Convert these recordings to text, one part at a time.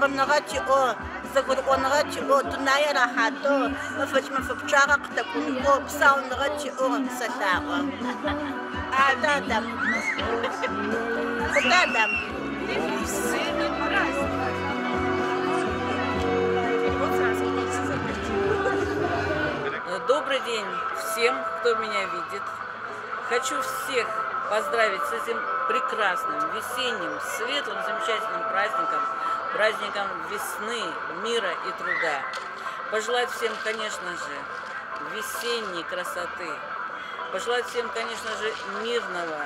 Замбарнагачи о загургонагачи о туная рахато фачма фапчара ктакунко псаунагачи о сатаго. Адам. Добрый день всем, кто меня видит. Хочу всех поздравить с этим прекрасным, весенним, светлым, замечательным праздником весны, мира и труда. Пожелать всем, конечно же, весенней красоты. Пожелать всем, конечно же, мирного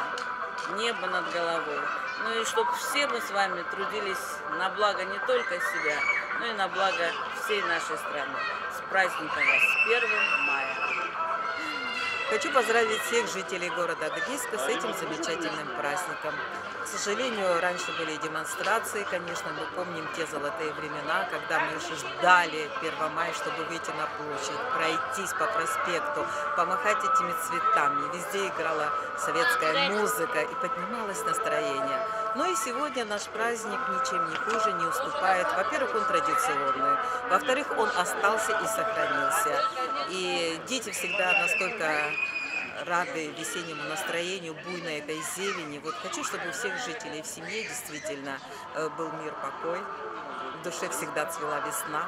неба над головой. Ну и чтобы все мы с вами трудились на благо не только себя, но и на благо всей нашей страны. С праздником вас, с 1 мая! Хочу поздравить всех жителей города Адыгейска с этим замечательным праздником. К сожалению, раньше были демонстрации, конечно, мы помним те золотые времена, когда мы уже ждали 1 мая, чтобы выйти на площадь, пройтись по проспекту, помахать этими цветами. Везде играла советская музыка и поднималось настроение. Но и сегодня наш праздник ничем не хуже, не уступает. Во-первых, он традиционный, во-вторых, он остался и сохранился. И дети всегда настолько рады весеннему настроению, буйной этой зелени. Вот хочу, чтобы у всех жителей в семье действительно был мир, покой. В душе всегда цвела весна.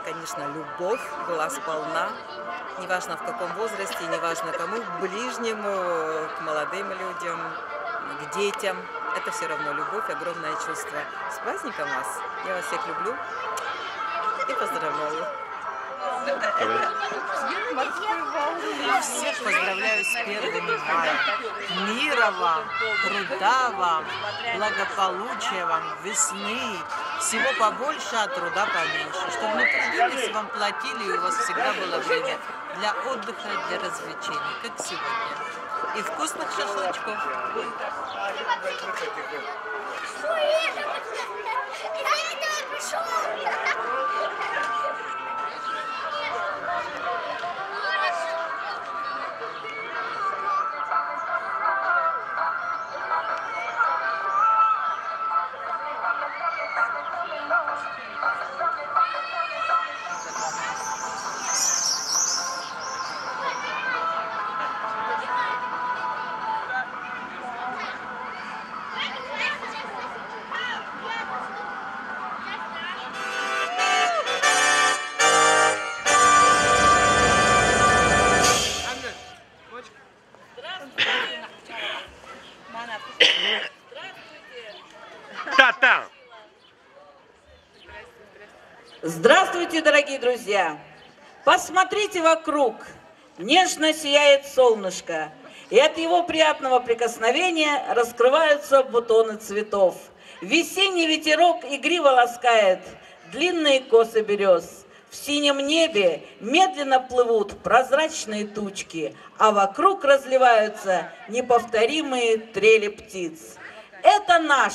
Конечно, любовь была сполна. Неважно в каком возрасте, неважно кому, к ближнему, к молодым людям, к детям. Это все равно любовь, огромное чувство. С праздником вас! Я вас всех люблю и поздравляю. Всех поздравляю с 1 мая. Мира вам, труда вам, благополучия вам, весны, всего побольше, а труда поменьше. Чтобы мы трудились, вам платили, и у вас всегда было время для отдыха, для развлечений, как сегодня. И вкусных шашлычков. Здравствуйте, дорогие друзья! Посмотрите вокруг. Нежно сияет солнышко, и от его приятного прикосновения раскрываются бутоны цветов. Весенний ветерок игриво ласкает длинные косы берез. В синем небе медленно плывут прозрачные тучки, а вокруг разливаются неповторимые трели птиц. Это наш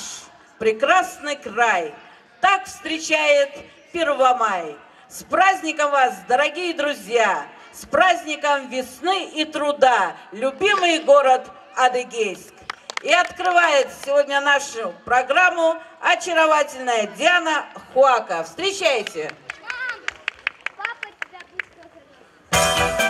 прекрасный край. Так встречает 1 мая. С праздником вас, дорогие друзья! С праздником весны и труда, любимый город Адыгейск. И открывает сегодня нашу программу очаровательная Диана Хуака. Встречайте! I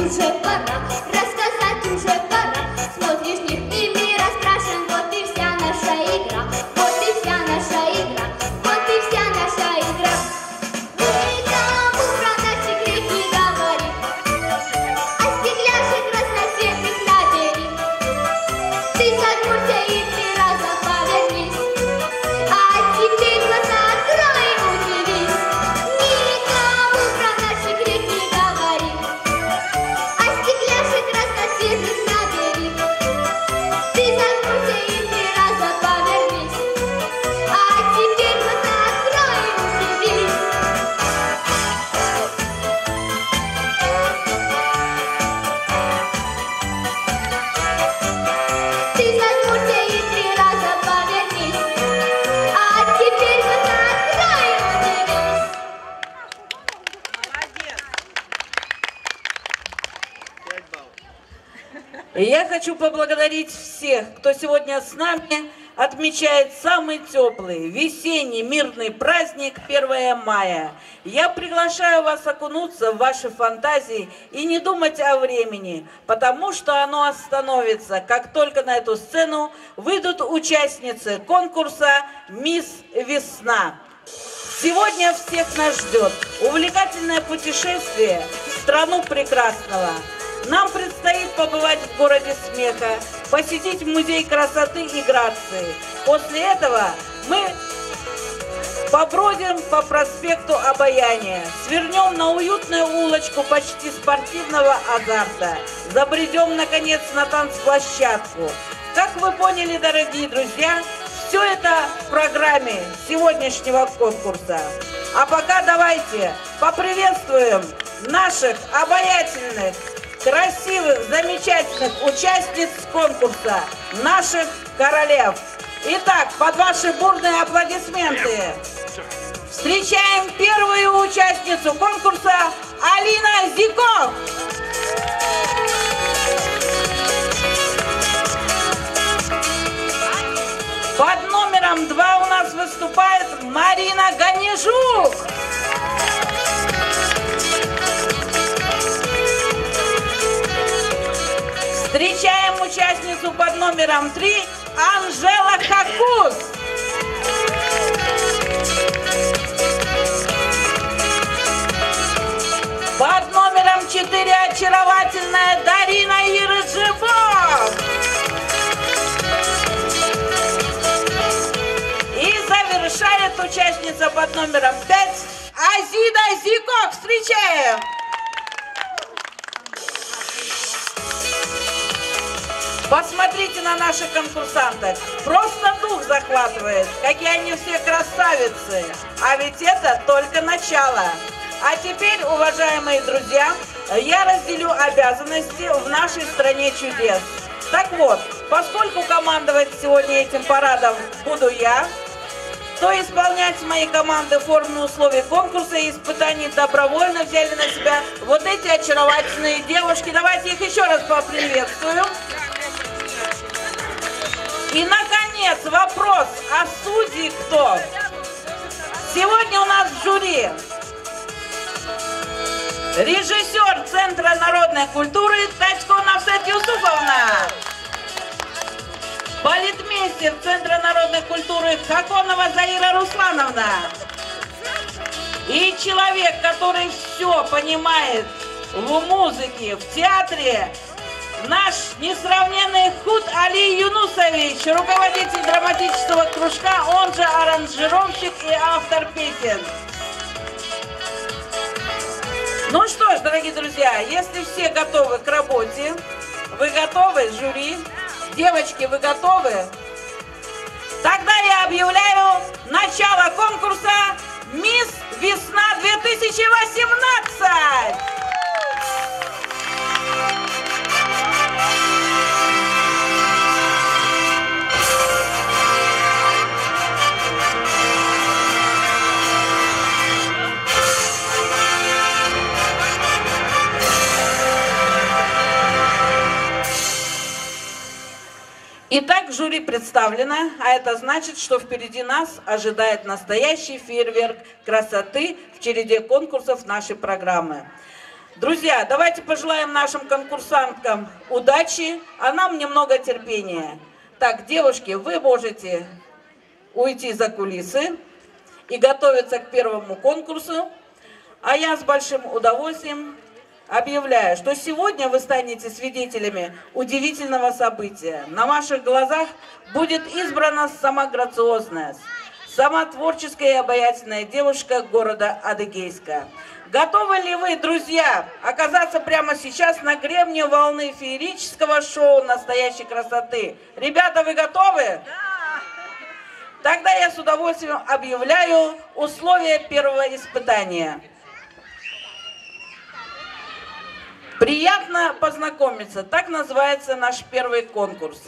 уже пора, рассказать уже пора. Смотришь, мир и мир расспрашиваем, вот и вся наша игра, вот и вся наша игра, вот и вся наша игра. Никому про наши грехи говорим, о стекляшек разноцветных набери. Ты согнулся и 3 раза повернись, а теперь глаза открой и удивись. Никому про наши грехи говорим, а стекляшек разноцветных набери. Ты согнулся и 3 раза повернись, а теперь глаза открой и удивись. Ты согнулся и 3 раза повернись, а теперь глаза открой и удивись. И я хочу поблагодарить всех, кто сегодня с нами отмечает самый теплый, весенний, мирный праздник 1 мая. Я приглашаю вас окунуться в ваши фантазии и не думать о времени, потому что оно остановится, как только на эту сцену выйдут участницы конкурса «Мисс Весна». Сегодня всех нас ждет увлекательное путешествие в страну прекрасного. Нам предстоит побывать в городе смеха, посетить музей красоты и грации. После этого мы побродим по проспекту Обаяния, свернем на уютную улочку почти спортивного азарта, забредем, наконец, на танцплощадку. Как вы поняли, дорогие друзья, все это в программе сегодняшнего конкурса. А пока давайте поприветствуем наших обаятельных, красивых, замечательных участниц конкурса, наших королев. Итак, под ваши бурные аплодисменты встречаем первую участницу конкурса Алина Зиков. Под номером 2 у нас выступает Марина Ганежук. Встречаем участницу под номером 3 Анжела Хакус. Под номером 4 очаровательная Дарина Ирыджибов. И завершает участница под номером 5 Азида Зиков. Встречаем! Посмотрите на наших конкурсанток. Просто дух захватывает. Какие они все красавицы. А ведь это только начало. А теперь, уважаемые друзья, я разделю обязанности в нашей стране чудес. Так вот, поскольку командовать сегодня этим парадом буду я, то исполнять мои команды формы условий конкурса и испытаний добровольно взяли на себя вот эти очаровательные девушки. Давайте их еще раз поприветствуем. И, наконец, вопрос, а судьи кто? Сегодня у нас в жюри режиссер Центра народной культуры Татько Навсет Юсуфовна, балетмейстер Центра народной культуры Хаконова Заира Руслановна и человек, который все понимает в музыке, в театре, наш несравненный Худ Али Юнусович, руководитель драматического кружка, он же аранжировщик и автор песен. Ну что ж, дорогие друзья, если все готовы к работе, вы готовы, жюри? Девочки, вы готовы? Тогда я объявляю начало конкурса «Мисс Весна 2018». Итак, жюри представлено, а это значит, что впереди нас ожидает настоящий фейерверк красоты в череде конкурсов нашей программы. Друзья, давайте пожелаем нашим конкурсанткам удачи, а нам немного терпения. Так, девушки, вы можете уйти за кулисы и готовиться к первому конкурсу. А я с большим удовольствием объявляю, что сегодня вы станете свидетелями удивительного события. На ваших глазах будет избрана сама грациозная, сама творческая и обаятельная девушка города Адыгейска. Готовы ли вы, друзья, оказаться прямо сейчас на гребне волны феерического шоу настоящей красоты? Ребята, вы готовы? Да! Тогда я с удовольствием объявляю условия первого испытания. Приятно познакомиться. Так называется наш первый конкурс.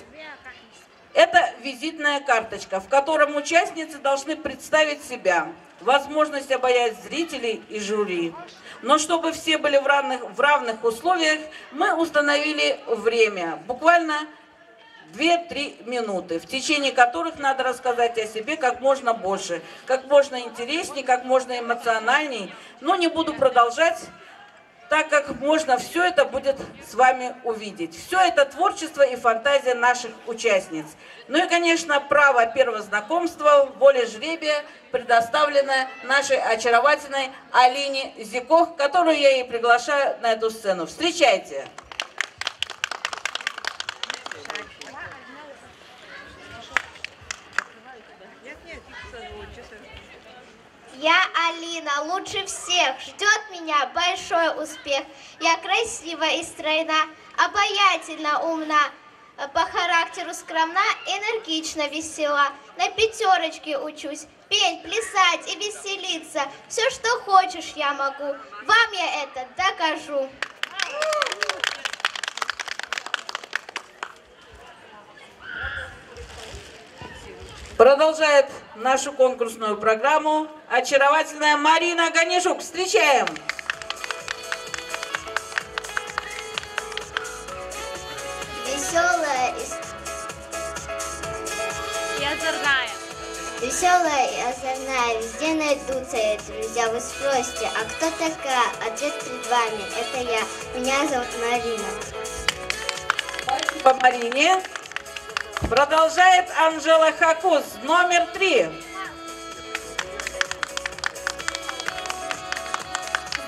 Это визитная карточка, в котором участницы должны представить себя, возможность обаять зрителей и жюри. Но чтобы все были в равных условиях, мы установили время, буквально 2-3 минуты, в течение которых надо рассказать о себе как можно больше, как можно интереснее, как можно эмоциональней. Но не буду продолжать, так как можно все это будет с вами увидеть. Все это творчество и фантазия наших участниц. Ну и, конечно, право первого знакомства, воля жребия предоставлено нашей очаровательной Алине Зикох, которую я и приглашаю на эту сцену. Встречайте! Я Алина, лучше всех, ждет меня большой успех. Я красива и стройна, обаятельно умна, по характеру скромна, энергично весела. На пятерочке учусь, петь, плясать и веселиться. Все, что хочешь, я могу, вам я это докажу. Продолжает нашу конкурсную программу очаровательная Марина Ганишук. Встречаем! Веселая и озорная. Веселая и озорная, везде найдутся друзья. Вы спросите, а кто такая? Ответ перед вами, это я. Меня зовут Марина. Спасибо Марине. Продолжает Анжела Хакус, номер 3.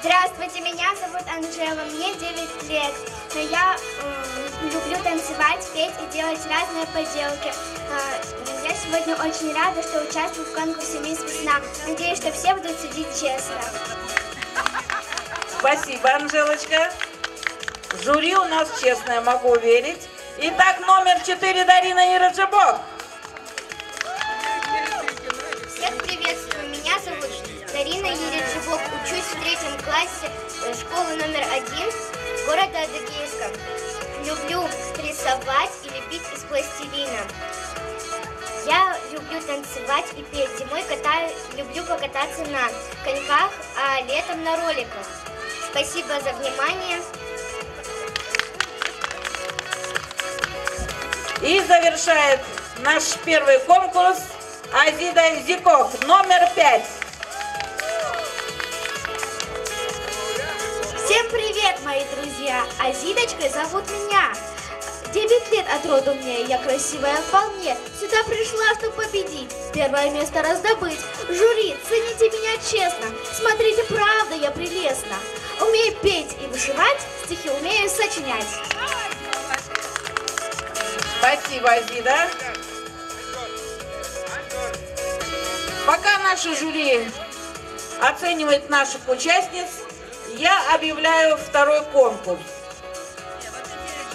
Здравствуйте, меня зовут Анжела, мне 9 лет. Я люблю танцевать, петь и делать разные поделки. Я сегодня очень рада, что участвую в конкурсе «Мисс Весна». Надеюсь, что все будут судить честно. Спасибо, Анжелочка. Жюри у нас честное, могу уверить. Итак, номер 4, Дарина Ираджибок. Всех приветствую, меня зовут Дарина Ираджибок. Учусь в 3 классе школы номер 1 города Адыгейска. Люблю рисовать и лепить из пластилина. Я люблю танцевать и петь. Зимой люблю покататься на коньках, а летом на роликах. Спасибо за внимание. И завершает наш первый конкурс Азида Зикох, номер 5. Всем привет, мои друзья! Азидочкой зовут меня. 9 лет от роду мне, я красивая вполне. Сюда пришла, чтобы победить, первое место раздобыть. Жюри, цените меня честно, смотрите, правда я прелестна. Умею петь и вышивать, стихи умею сочинять. Спасибо, Азида. Пока наше жюри оценивает наших участниц, я объявляю второй конкурс.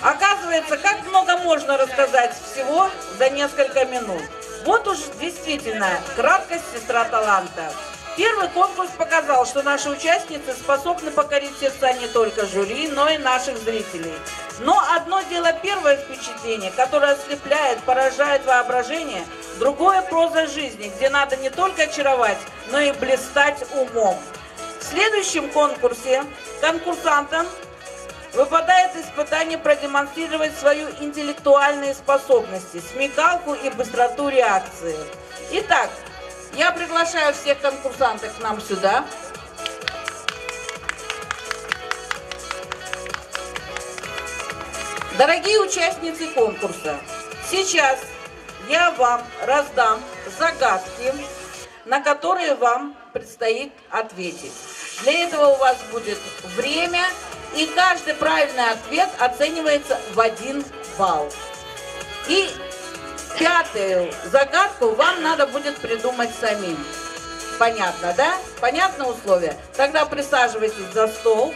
Оказывается, как много можно рассказать всего за несколько минут. Вот уж действительно краткость сестра таланта. Первый конкурс показал, что наши участницы способны покорить сердца не только жюри, но и наших зрителей. Но одно дело первое впечатление, которое ослепляет, поражает воображение, другое проза жизни, где надо не только очаровать, но и блистать умом. В следующем конкурсе конкурсантам выпадает испытание продемонстрировать свою интеллектуальные способности, смекалку и быстроту реакции. Итак, я приглашаю всех конкурсантов к нам сюда. Дорогие участницы конкурса, сейчас я вам раздам загадки, на которые вам предстоит ответить. Для этого у вас будет время, и каждый правильный ответ оценивается в 1 балл. И 5-ю загадку вам надо будет придумать самим. Понятно, да? Понятно условия? Тогда присаживайтесь за стол.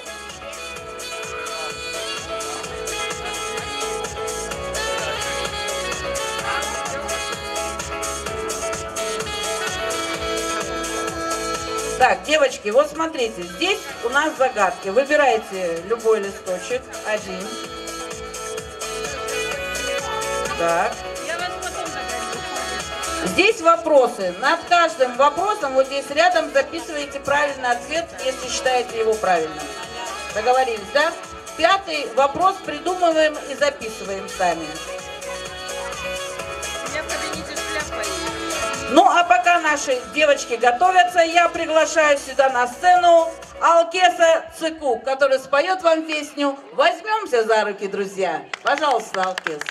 Так, девочки, вот смотрите, здесь у нас загадки. Выбирайте любой листочек, один. Так. Здесь вопросы. Над каждым вопросом вот здесь рядом записываете правильный ответ, если считаете его правильным. Договорились, да? 5-й вопрос придумываем и записываем сами. Ну, а пока наши девочки готовятся, я приглашаю сюда на сцену Алкеса Цыку, который споет вам песню «Возьмемся за руки, друзья». Пожалуйста, Алкес.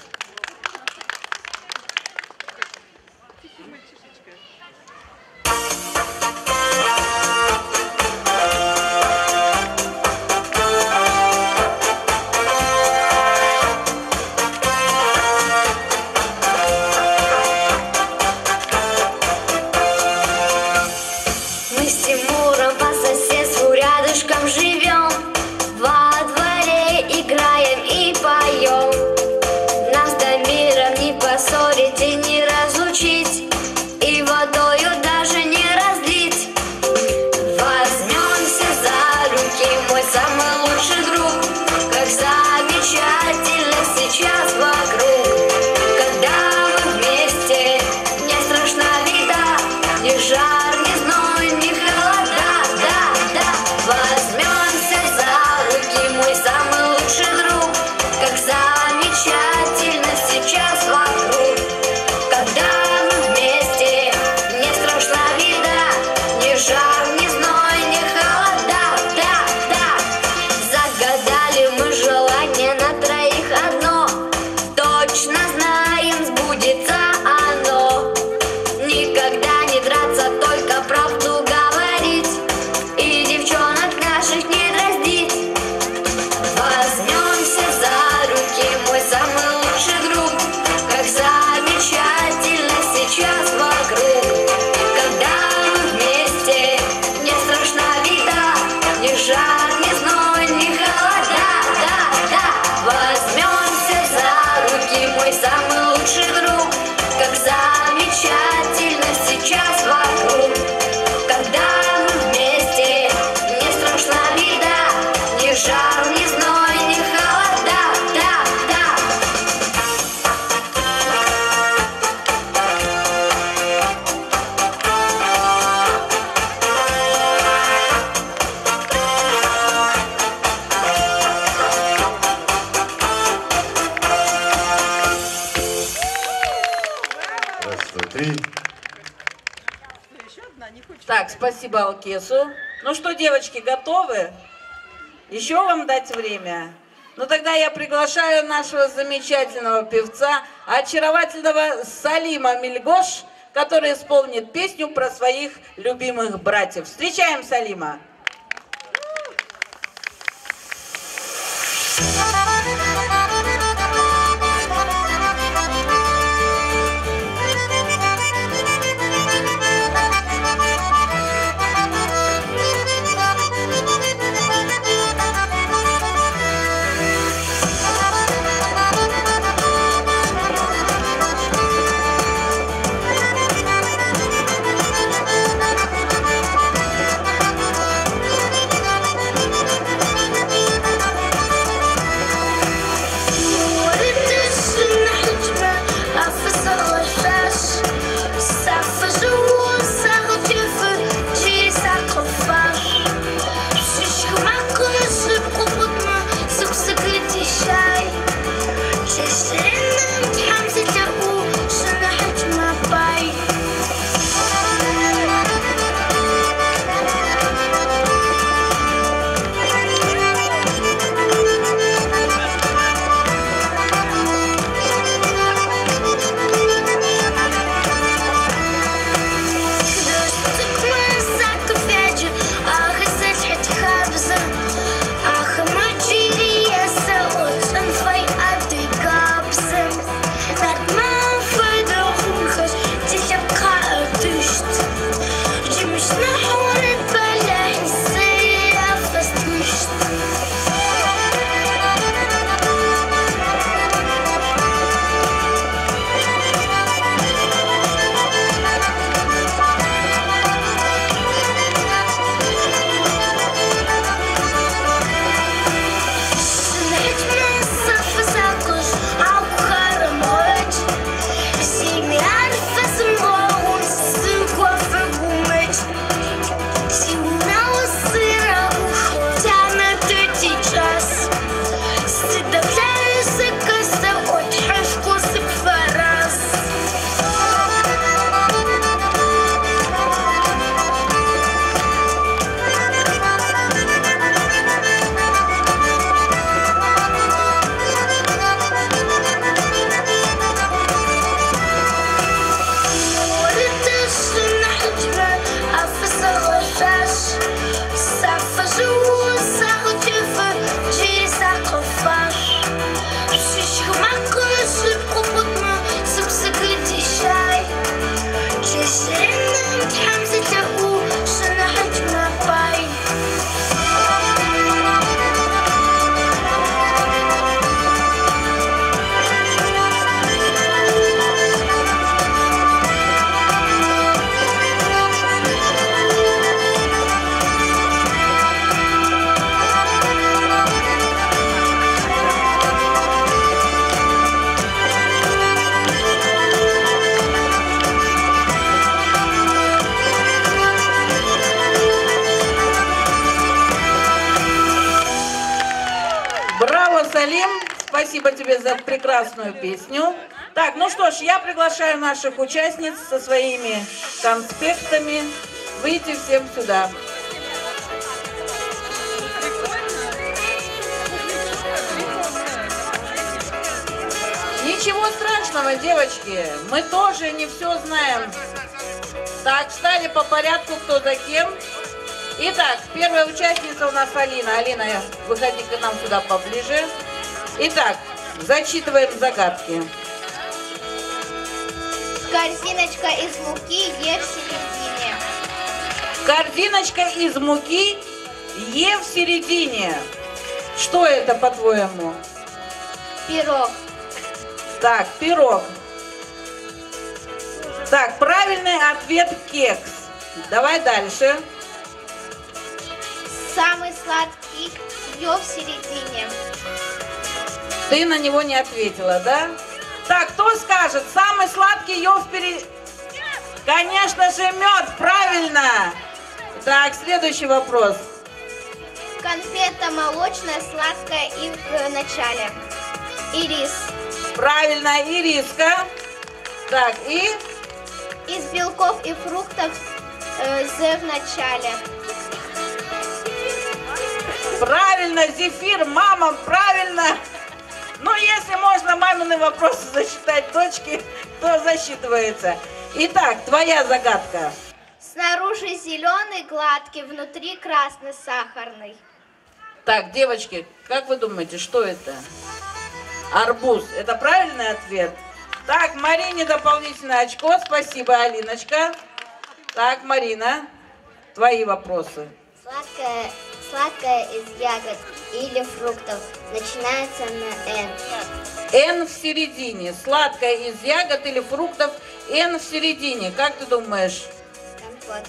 Так, спасибо Алкесу. Ну что, девочки, готовы? Еще вам дать время? Ну тогда я приглашаю нашего замечательного певца, очаровательного Салима Мильгош, который исполнит песню про своих любимых братьев. Встречаем Салима! Иерусалим. Спасибо тебе за прекрасную песню. Так, ну что ж, я приглашаю наших участниц со своими конспектами выйти всем сюда. Ничего страшного, девочки, мы тоже не все знаем. Так, встали по порядку, кто за кем. Итак, первая участница у нас Алина. Алина, выходи к нам сюда поближе. Итак, зачитываем загадки. Корзиночка из муки Е в середине. Корзиночка из муки Е в середине. Что это, по-твоему? Пирог. Так, пирог. Так, правильный ответ кекс. Давай дальше. Самый сладкий Ё в середине. Ты на него не ответила, да? Так, кто скажет? Самый сладкий Ё впереди. Конечно же, мед, правильно. Так, следующий вопрос. Конфета молочная, сладкая и в начале. И рис. Правильно, ириска. Так, и? Из белков и фруктов З в начале. Правильно, зефир, мама, правильно. Ну, если можно мамины вопросы засчитать дочки, то засчитывается. Итак, твоя загадка. Снаружи зеленый, гладкий, внутри красно-сахарный. Так, девочки, как вы думаете, что это? Арбуз. Это правильный ответ? Так, Марине дополнительное очко. Спасибо, Алиночка. Так, Марина, твои вопросы. Сладкое из ягод или фруктов начинается на Н. Н в середине. Сладкое из ягод или фруктов. Н в середине. Как ты думаешь? Компот.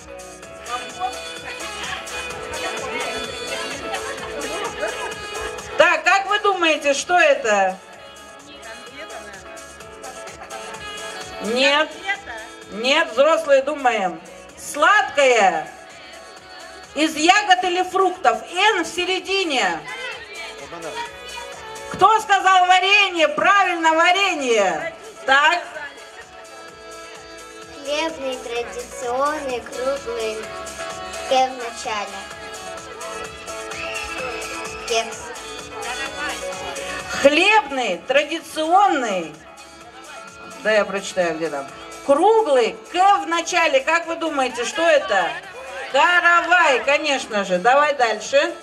Так, как вы думаете, что это? Нет. Нет, взрослые думаем. Сладкое из ягод или фруктов. Н в середине. Кто сказал варенье? Правильно, варенье. Так. Хлебный, традиционный, круглый, Т в начале. Кекс. Хлебный, традиционный. Да, я прочитаю, где там. Круглый, К в начале. Как вы думаете, что это? Каравай, конечно же. Давай дальше.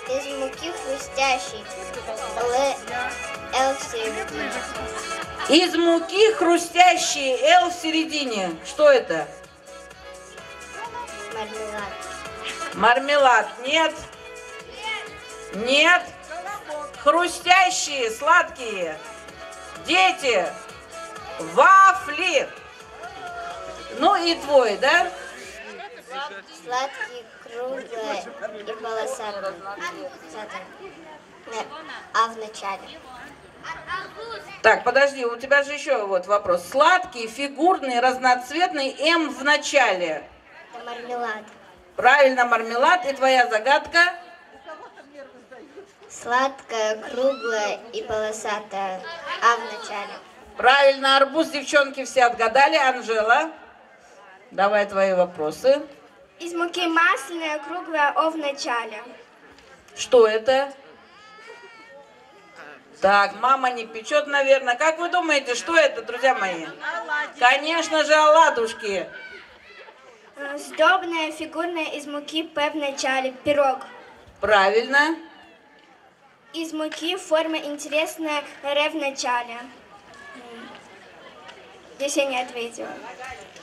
Из муки хрустящий. Л в середине. Из муки хрустящие, Л в середине. Что это? Мармелад. Мармелад. Нет. Нет. Хрустящие, сладкие. Дети. Вафли. Ну и твой, да? Сладкий, круглый и полосатый. А в начале. Так, подожди, у тебя же еще вот вопрос. Сладкий, фигурный, разноцветный, М в начале. Это мармелад. Правильно, мармелад. И твоя загадка? Сладкая, круглая и полосатая. А в начале. Правильно, арбуз, девчонки все отгадали. Анжела, давай твои вопросы. Из муки масляная, круглая, О в начале. Что это? Так, мама не печет, наверное. Как вы думаете, что это, друзья мои? Конечно же, оладушки. Сдобная, фигурная, из муки П в начале. Пирог. Правильно. Из муки форма интересная, Р в начале. Здесь я не ответила.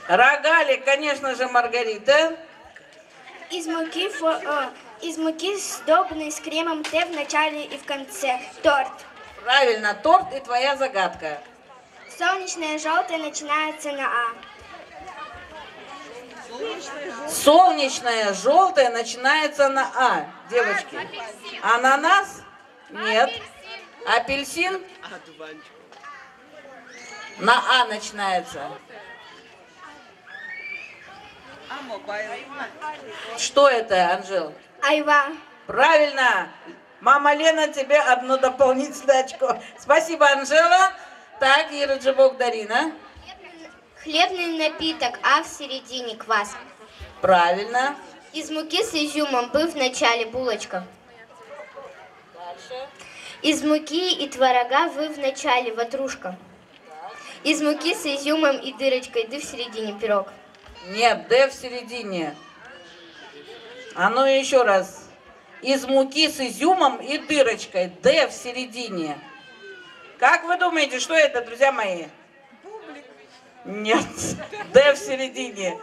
Рогалик, конечно же, Маргарита. Из муки сдобный с кремом Т в начале и в конце. Торт. Правильно, торт и твоя загадка. Солнечное желтое начинается на А. Солнечное, желтое начинается на А. Девочки. Ананас? Нет. Апельсин? На А начинается. Что это, Анжел? Айва. Правильно. Мама Лена, тебе одну дополнительную очко. Спасибо, Анжела. Так, Ираджибок Дарина. Хлебный напиток, а в середине квас. Правильно. Из муки с изюмом, бы в начале булочка. Дальше. Из муки и творога, вы в начале ватрушка. Из муки с изюмом и дырочкой, ды в середине пирог. Нет, Д в середине. А ну еще раз. Из муки с изюмом и дырочкой, Д в середине. Как вы думаете, что это, друзья мои? Бублик. Нет, Д в середине.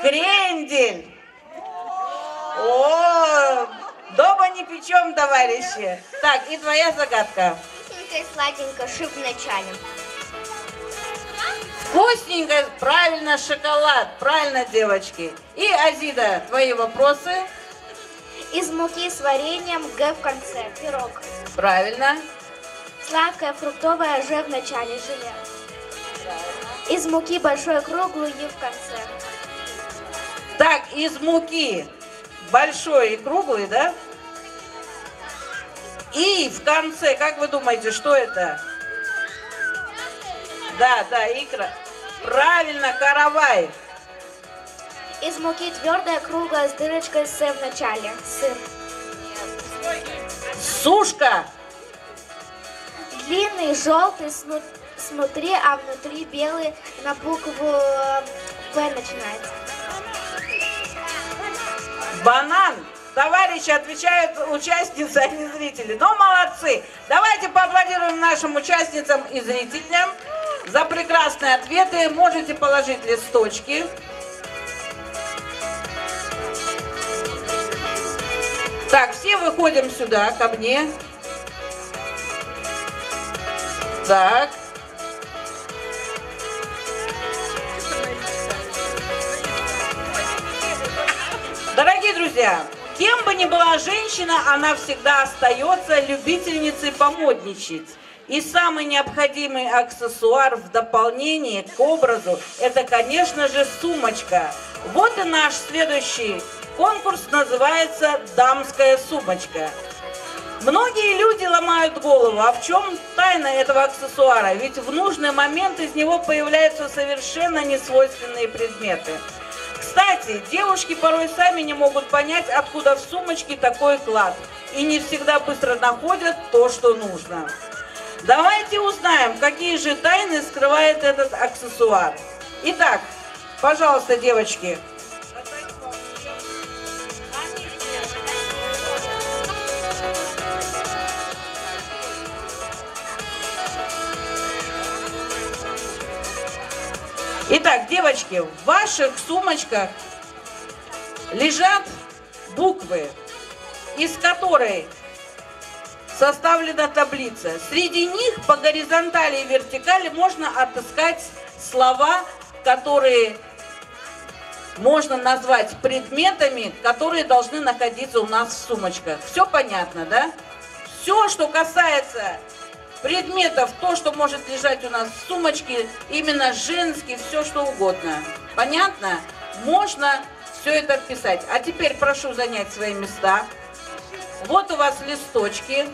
Крендель. О, дома не печем, товарищи. Так, и твоя загадка. Вкусненько и сладенько, шип в начале. Вкусненько, правильно, шоколад. Правильно, девочки. И, Азида, твои вопросы? Из муки с вареньем, Г в конце, пирог. Правильно. Сладкое, фруктовое, Ж в начале, желе. Из муки большой круглый, И в конце. Так, из муки большой и круглый, да? И в конце, как вы думаете, что это? Да, икра. Правильно, каравай. Из муки твердая, круглая, с дырочкой, С в начале, сыр. Сушка. Длинный, желтый, снутри, а внутри белый, на букву П начинается. Банан. Товарищи, отвечают участницы, а не зрители. Ну, молодцы. Давайте поаплодируем нашим участницам и зрителям за прекрасные ответы. Можете положить листочки. Так, все выходим сюда, ко мне. Так. Дорогие друзья, кем бы ни была женщина, она всегда остается любительницей помодничать. И самый необходимый аксессуар в дополнение к образу – это, конечно же, сумочка. Вот и наш следующий конкурс называется «Дамская сумочка». Многие люди ломают голову, а в чем тайна этого аксессуара? Ведь в нужный момент из него появляются совершенно несвойственные предметы. Кстати, девушки порой сами не могут понять, откуда в сумочке такой клад, и не всегда быстро находят то, что нужно. Давайте узнаем, какие же тайны скрывает этот аксессуар. Итак, пожалуйста, девочки. Итак, девочки, в ваших сумочках лежат буквы, из которой составлена таблица. Среди них по горизонтали и вертикали можно отыскать слова, которые можно назвать предметами, которые должны находиться у нас в сумочках. Все понятно, да? Все, что касается предметов, то, что может лежать у нас в сумочке, именно женский, все что угодно. Понятно? Можно все это вписать. А теперь прошу занять свои места. Вот у вас листочки.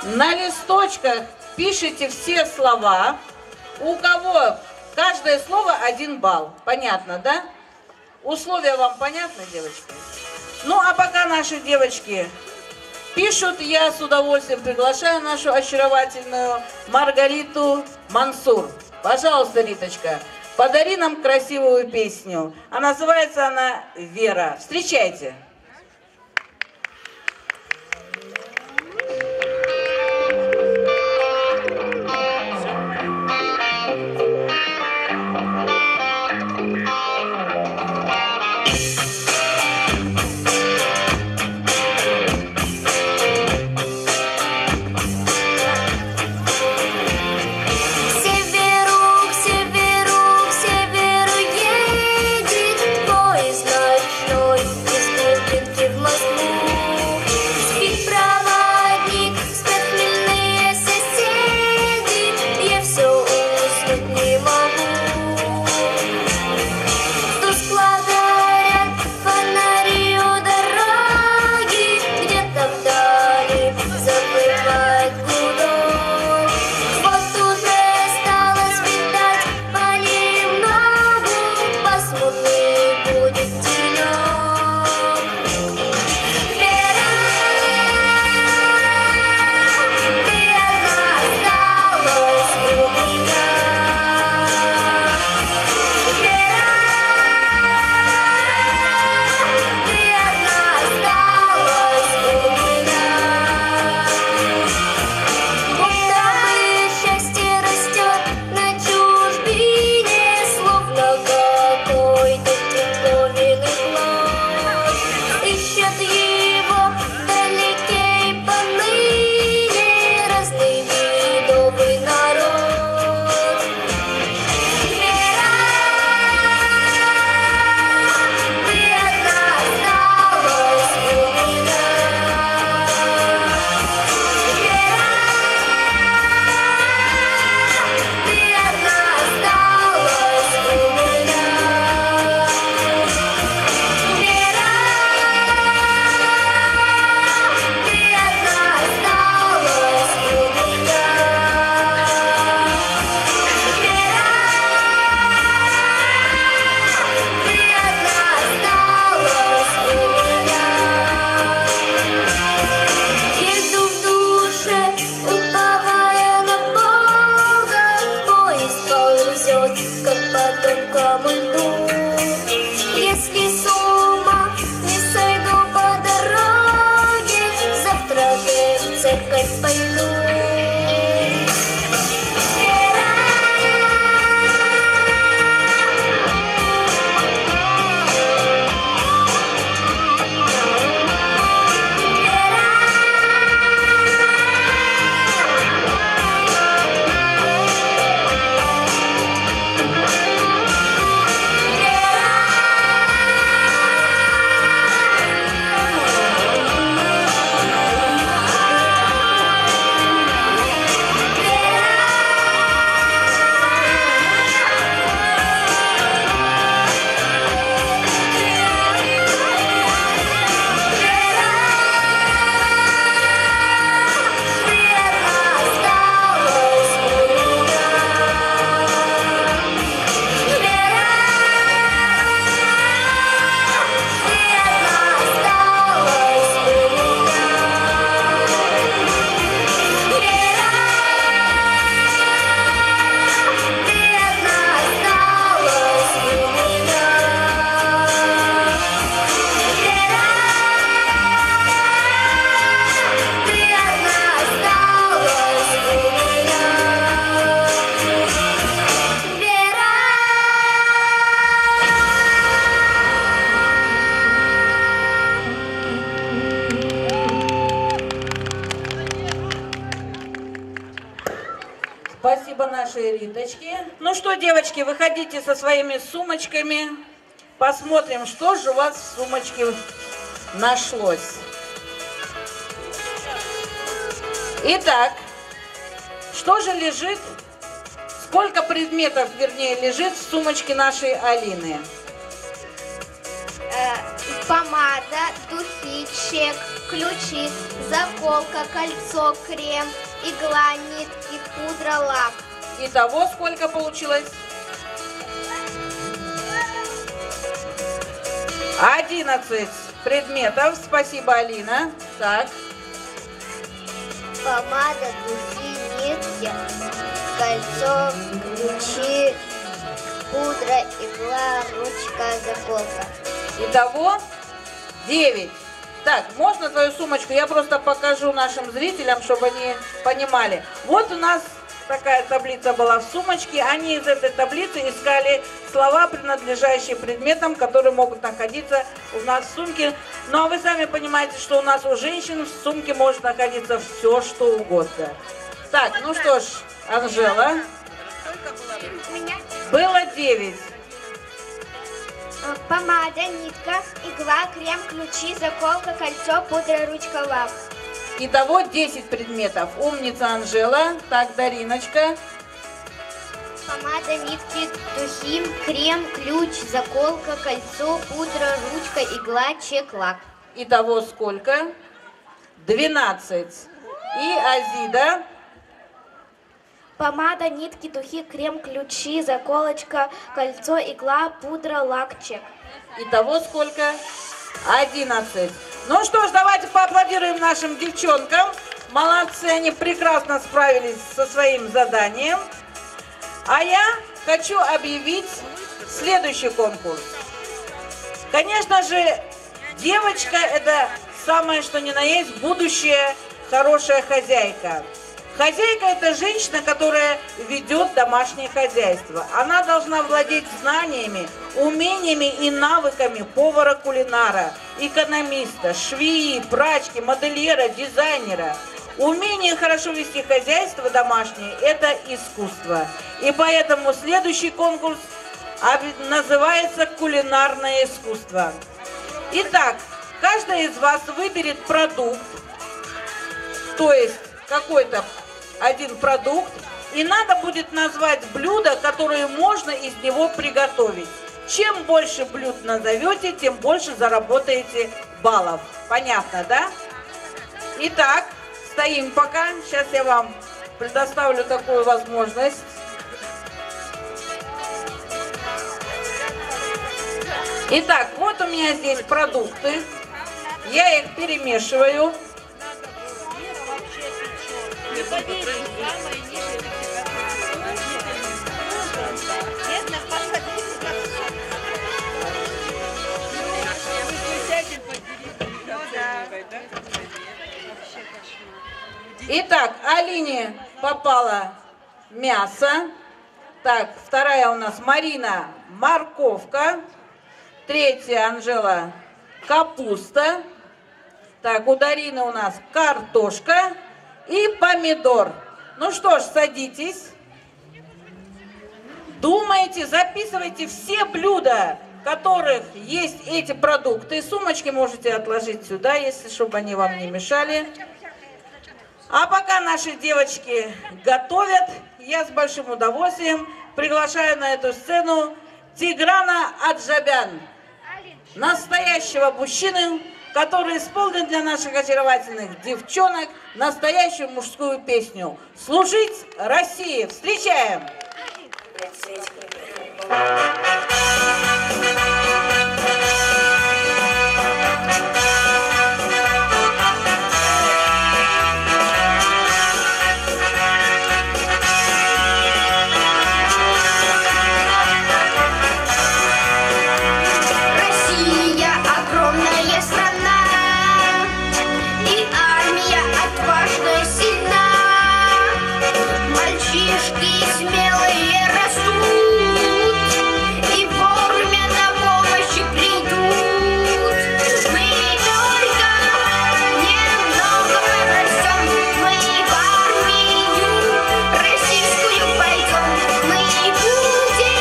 На листочках пишите все слова. У кого каждое слово 1 балл. Понятно, да? Условия вам понятны, девочки? Ну, а пока наши девочки пишут, я с удовольствием приглашаю нашу очаровательную Маргариту Мансур. Пожалуйста, Риточка, подари нам красивую песню. А называется она «Вера». Встречайте. К северу едет поезд ночной, рекой пойду. Спасибо нашей Риточке. Ну что, девочки, выходите со своими сумочками. Посмотрим, что же у вас в сумочке нашлось. Итак, что же лежит, сколько предметов, вернее, лежит в сумочке нашей Алины? Помада, духи, чек, ключи, заколка, кольцо, крем, игла, нитки, пудра, лак. Итого сколько получилось? 11 предметов. Спасибо, Алина. Так. Помада, духи, нитки, кольцо, ключи, пудра, игла, ручка, заколка. Итого 9. Так, можно твою сумочку? Я просто покажу нашим зрителям, чтобы они понимали. Вот у нас такая таблица была в сумочке. Они из этой таблицы искали слова, принадлежащие предметам, которые могут находиться у нас в сумке. Ну а вы сами понимаете, что у нас у женщин в сумке может находиться все, что угодно. Так, ну что ж, Анжела. Было 9. Помада, нитка, игла, крем, ключи, заколка, кольцо, пудра, ручка, лак. Итого 10 предметов. Умница, Анжела. Так, Дариночка. Помада, нитки, духи, крем, ключ, заколка, кольцо, пудра, ручка, игла, чек, лак. Итого сколько? 12. И Азида. Помада, нитки, духи, крем, ключи, заколочка, кольцо, игла, пудра, лак, чек. Итого сколько? 11. Ну что ж, давайте поаплодируем нашим девчонкам. Молодцы, они прекрасно справились со своим заданием. А я хочу объявить следующий конкурс. Конечно же, девочка – это самое что ни на есть будущая хорошая хозяйка. Хозяйка – это женщина, которая ведет домашнее хозяйство. Она должна владеть знаниями, умениями и навыками повара-кулинара, экономиста, швеи, прачки, модельера, дизайнера. Умение хорошо вести хозяйство домашнее – это искусство. И поэтому следующий конкурс называется «Кулинарное искусство». Итак, каждая из вас выберет продукт, то есть какой-то один продукт, и надо будет назвать блюдо, которое можно из него приготовить. Чем больше блюд назовете, тем больше заработаете баллов. Понятно, да? Итак, стоим пока. Сейчас я вам предоставлю такую возможность. Итак, вот у меня здесь продукты. Я их перемешиваю. Итак, Алине попало мясо. Так, вторая у нас Марина морковка. Третья Анжела капуста. Так, у Дарины у нас картошка и помидор. Ну что ж, садитесь. Думайте, записывайте все блюда, в которых есть эти продукты. Сумочки можете отложить сюда, если чтобы они вам не мешали. А пока наши девочки готовят, я с большим удовольствием приглашаю на эту сцену Тиграна Аджабян, настоящего мужчину, который исполнит для наших очаровательных девчонок настоящую мужскую песню «Служить России». Встречаем! Смелые растут, и вовремя на помощь придут. Мы только немного подрастем, мы в армию российскую пойдем. Мы будем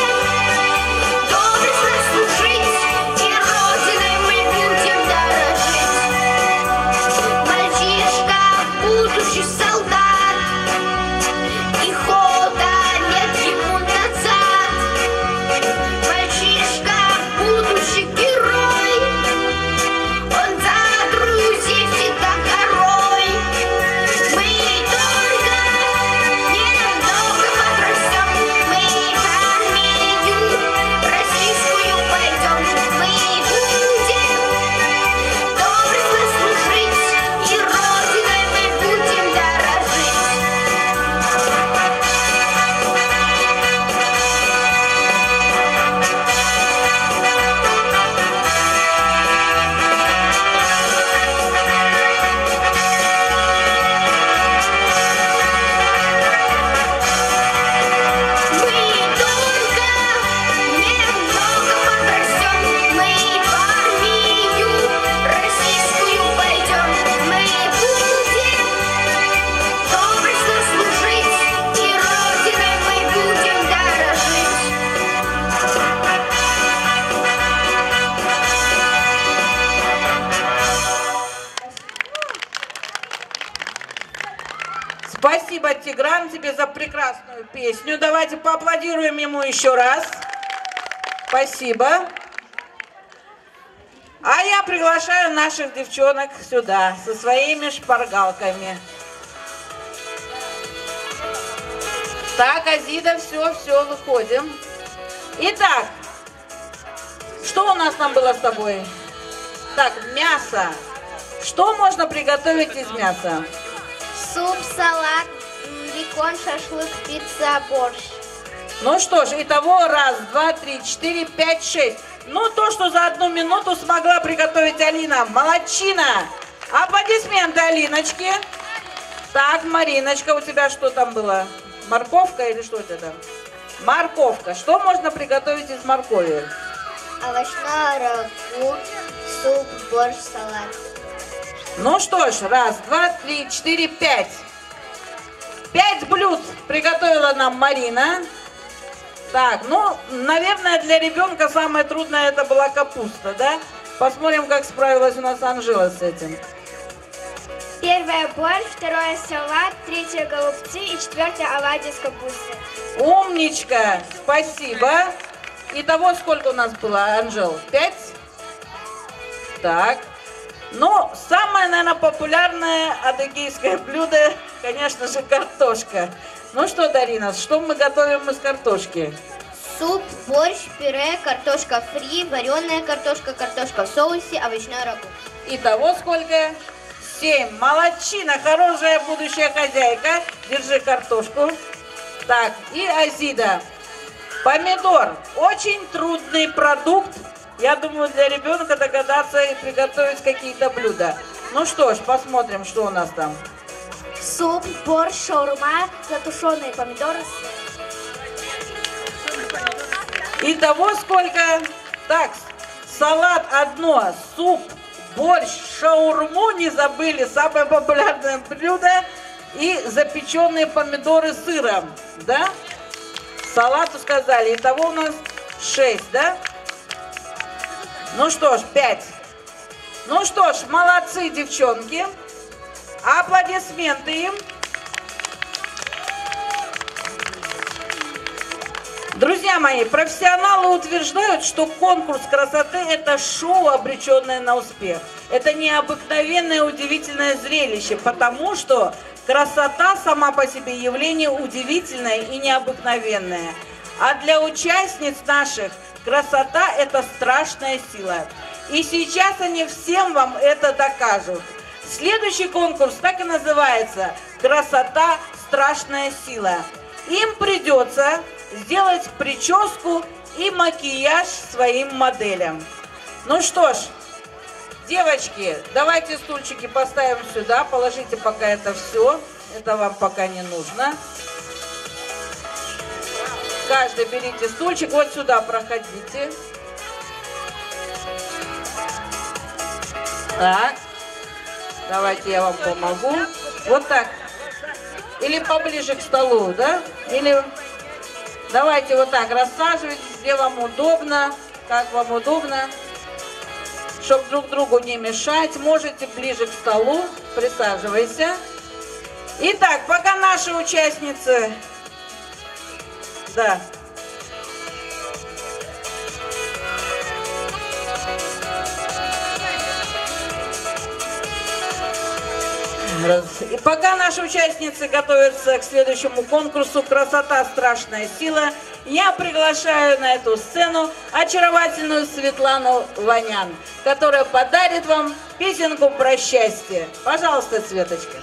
доблестно служить, и Родиной мы будем дорожить. Мальчишка, будущий солдат, и хода нет ему назад. Мальчишка, будущий герой, он за друзей всегда горой. Мы только немного подрастем, мы в армию российскую пойдем. Мы будем доблестно служить, и Родиной мы будем дорожить. Мы только немного подрастем, мы в армию российскую пойдем. Мы будем доблестно служить, и Родиной мы будем дорожить. Спасибо, Тигран, тебе за прекрасную песню. Давайте поаплодируем ему еще раз. Спасибо. А я приглашаю наших девчонок сюда со своими шпаргалками. Так, Азида, все, выходим. Итак, что у нас там было с тобой? Так, мясо. Что можно приготовить из мяса? Суп, салат, бекон, шашлык, пицца, борщ. Ну что ж, итого 1, 2, 3, 4, 5, 6. Ну, то, что за 1 минуту смогла приготовить Алина. Молодчина! Аплодисменты Алиночке. Так, Мариночка, у тебя что там было? Морковка или что это там? Морковка. Что можно приготовить из моркови? Овощное рагу, суп, борщ, салат. Ну что ж, 1, 2, 3, 4, 5. 5 блюд приготовила нам Марина. Так, ну, наверное, для ребенка самое трудное это была капуста, да? Посмотрим, как справилась у нас Анжела с этим. Первое борщ, второе салат, третье голубцы и четвертое оладьи с капустой. Умничка, спасибо. Итого сколько у нас было, Анжел? 5? Так. Ну, самое, наверное, популярное адыгейское блюдо, конечно же, картошка. Ну что, Дарина, что мы готовим из картошки? Суп, борщ, пюре, картошка фри, вареная картошка, картошка в соусе, овощное рагу. Итого сколько? 7. Молодчина, хорошая будущая хозяйка. Держи картошку. Так, и Азида. Помидор. Очень трудный продукт. Я думаю, для ребенка догадаться и приготовить какие-то блюда. Ну что ж, посмотрим, что у нас там. суп, борщ, шаурма, затушенные помидоры. Итого сколько? Так, салат одно, суп, борщ, шаурму не забыли, самое популярное блюдо, и запеченные помидоры с сыром, да? Салату сказали, итого у нас 6, да? Ну что ж, 5. Ну что ж, молодцы, девчонки. Аплодисменты им. Друзья мои, профессионалы утверждают, что конкурс красоты – это шоу, обреченное на успех. Это необыкновенное, удивительное зрелище, потому что красота сама по себе явление удивительное и необыкновенное. А для участниц наших красота – это страшная сила. И сейчас они всем вам это докажут. Следующий конкурс так и называется «Красота – страшная сила». Им придется сделать прическу и макияж своим моделям. Ну что ж, девочки, давайте стульчики поставим сюда, положите пока это все. Это вам пока не нужно. Каждый берите стульчик, вот сюда проходите. Так, давайте я вам помогу. Вот так. Или поближе к столу, да? Или давайте вот так рассаживайтесь, где вам удобно, как вам удобно, чтобы друг другу не мешать. Можете ближе к столу, присаживайся. Итак, пока наши участницы... Да. И пока наши участницы готовятся к следующему конкурсу «Красота. Страшная сила», я приглашаю на эту сцену очаровательную Светлану Ванян, которая подарит вам песенку про счастье. Пожалуйста, Светочка.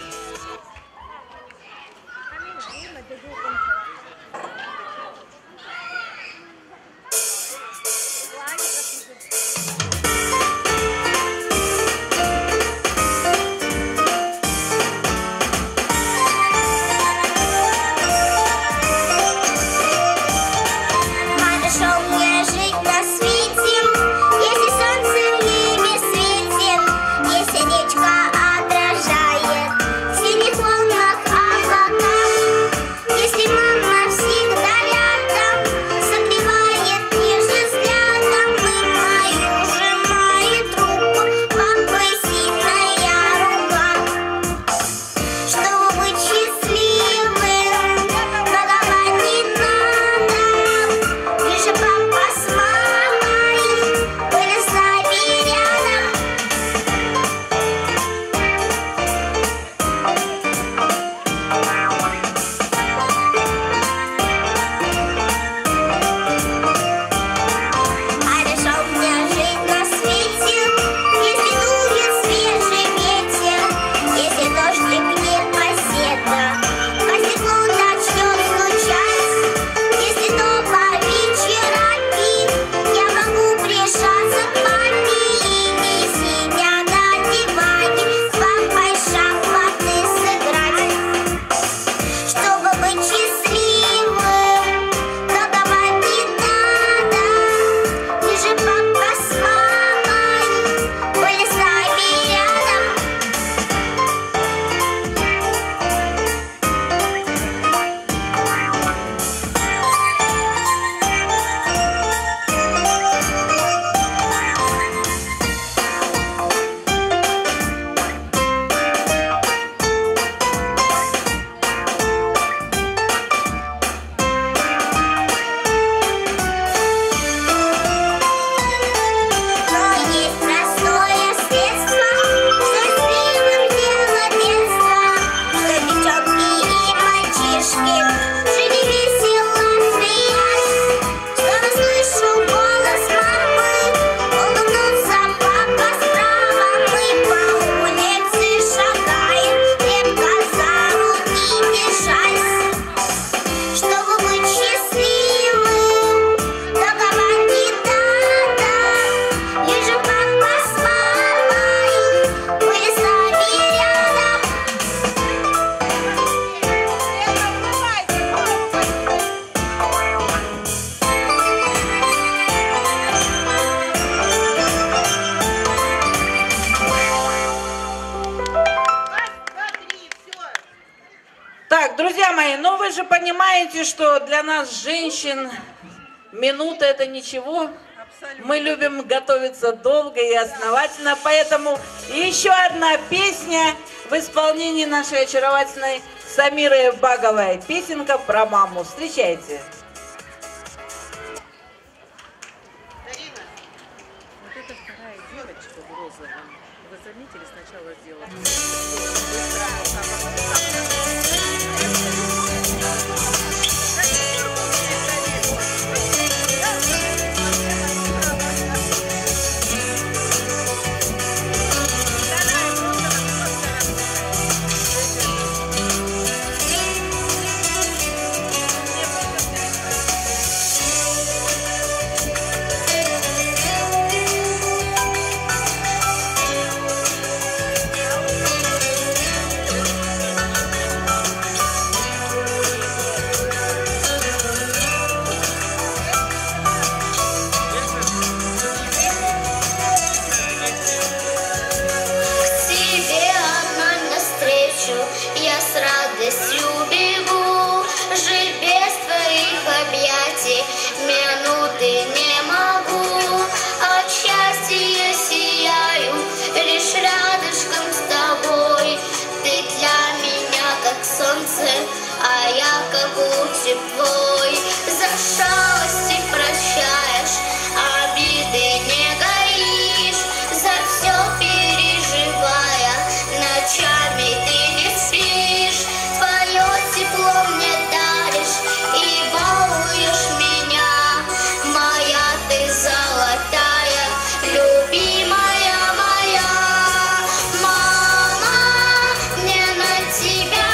Сердечко отражает друзья мои, ну вы же понимаете, что для нас, женщин, минута это ничего. Мы любим готовиться долго и основательно, поэтому еще одна песня в исполнении нашей очаровательной Самиры Баговой. Песенка про маму. Встречайте. Вот это вторая девочка в розовом. Вы заметили, сначала сделала. А я как лучик твой, за шалости прощаешь, обиды не гаишь, за все переживая, ночами ты не спишь, твое тепло мне даришь и балуешь меня, моя ты золотая, любимая моя. Мама, мне на тебя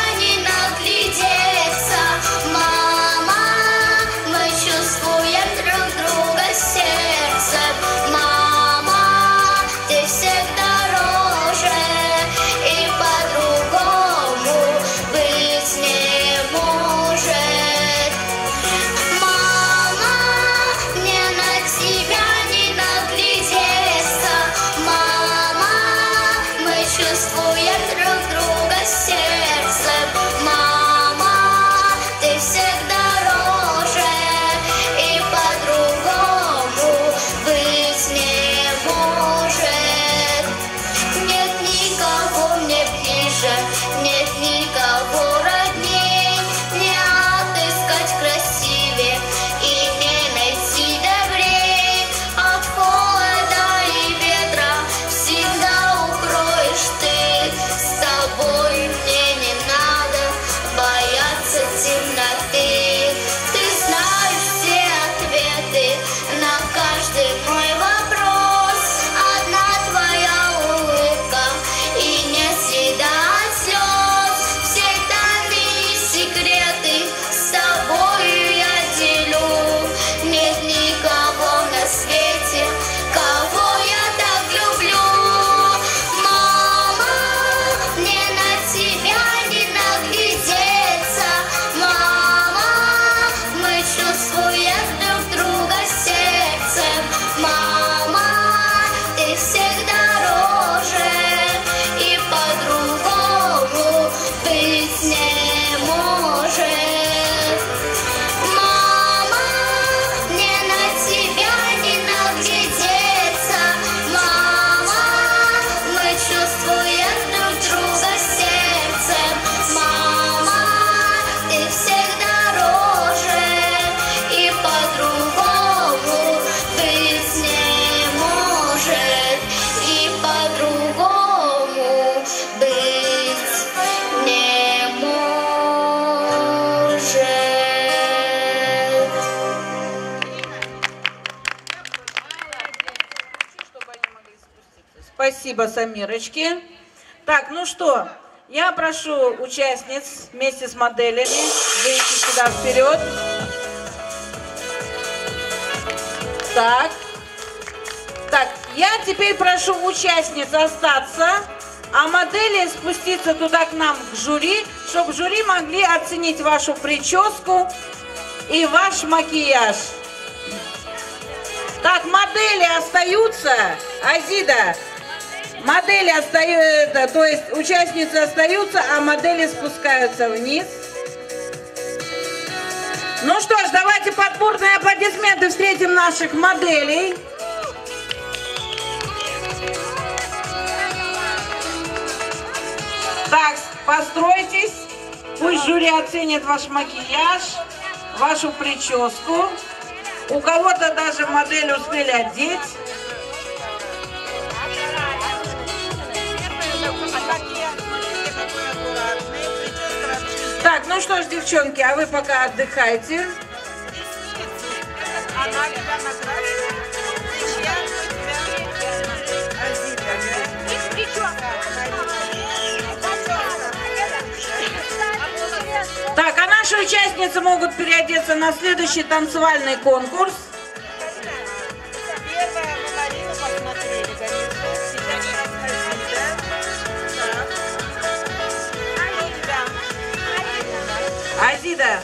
Спасибо, Самирочки. Так, ну что, я прошу участниц вместе с моделями выйти сюда вперед. Так, я теперь прошу участниц остаться, а модели спуститься туда к нам, к жюри, чтобы жюри могли оценить вашу прическу и ваш макияж. Так, модели остаются, Азида. Модели остаются, то есть участницы остаются, а модели спускаются вниз. Ну что ж, давайте под бурные аплодисменты встретим наших моделей. Так, постройтесь. Пусть жюри оценит ваш макияж, вашу прическу. У кого-то даже модель успели одеть. Так, ну что ж, девчонки, а вы пока отдыхайте. Так, а наши участницы могут переодеться на следующий танцевальный конкурс. Азида,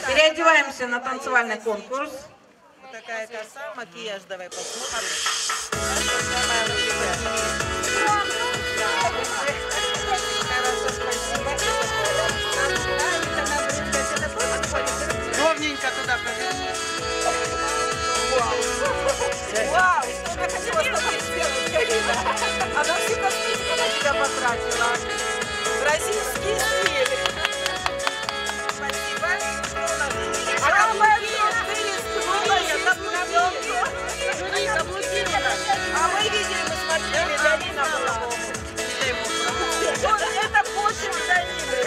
переодеваемся на танцевальный конкурс. Вот такая коса, макияж, давай посмотрим. Ровненько туда поверни. Вау, что она хотела с тобой сделать, Карина? Она всю косметику на тебя потратила. Бразильский стиль. Спасибо. А мы видели, мы смотрели, Галина была. Вот это почерк Галины.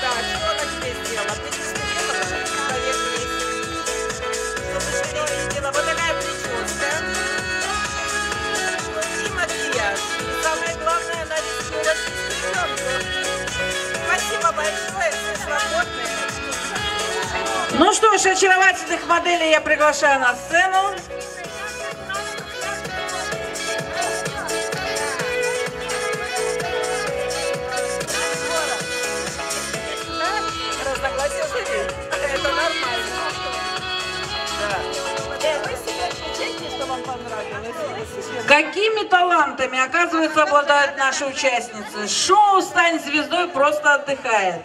Так, что она тебе сделала? Ты не смотрела, человек есть. Чтобы ты видела, вот такая прическа. И макияж. И самое главное, она рискнула пленку. Спасибо большое, все свободные. Ну что ж, очаровательных моделей я приглашаю на сцену. Разногласия жили. Это нормально. Да. Вы себе отмечайте, что вам понравилось. Какими талантами, оказывается, обладают наши участницы? Шоу «Стань звездой» просто отдыхает.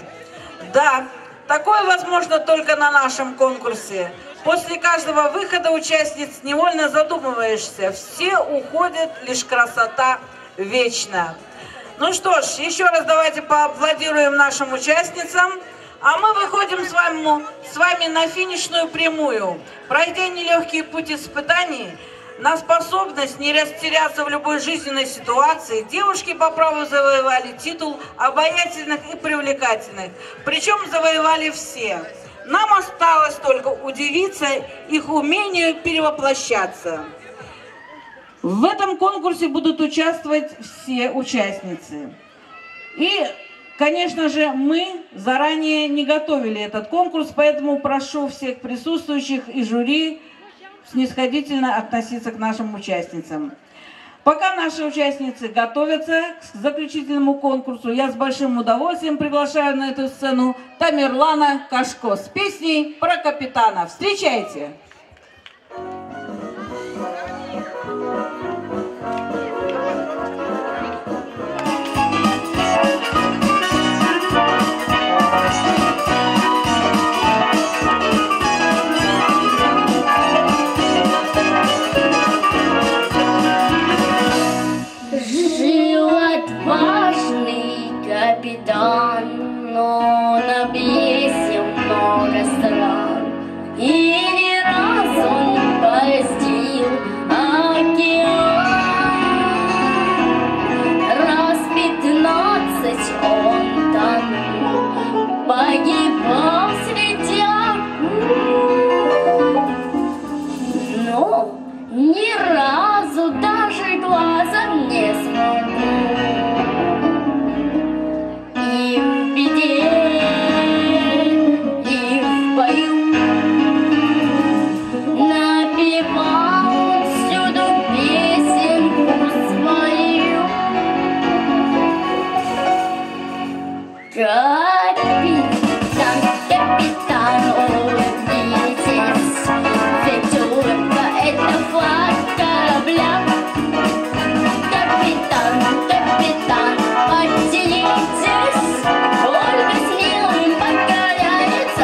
Да, такое возможно только на нашем конкурсе. После каждого выхода участниц невольно задумываешься. Все уходят, лишь красота вечна. Ну что ж, еще раз давайте поаплодируем нашим участницам. А мы выходим с вами на финишную прямую. Пройдя нелегкий путь испытаний, на способность не растеряться в любой жизненной ситуации, девушки по праву завоевали титул обаятельных и привлекательных. Причем завоевали все. Нам осталось только удивиться их умению перевоплощаться. В этом конкурсе будут участвовать все участницы. И, конечно же, мы заранее не готовили этот конкурс, поэтому прошу всех присутствующих и жюри снисходительно относиться к нашим участницам. Пока наши участницы готовятся к заключительному конкурсу, я с большим удовольствием приглашаю на эту сцену Тамерлана Кашко с песней про капитана. Встречайте! Жил отважный капитан, но он объездил много стран, и не раз он поразил океан. Раз 15 он тонул, погибал среди акул, но ни разу даже глазом не смогу. И в беде, и в бою напевал всюду песенку свою. Капитан, капитан, улыбнитесь, ведь улыбка — это флаг корабля. Капитан, капитан, подтянитесь, Ольга с милым покоряется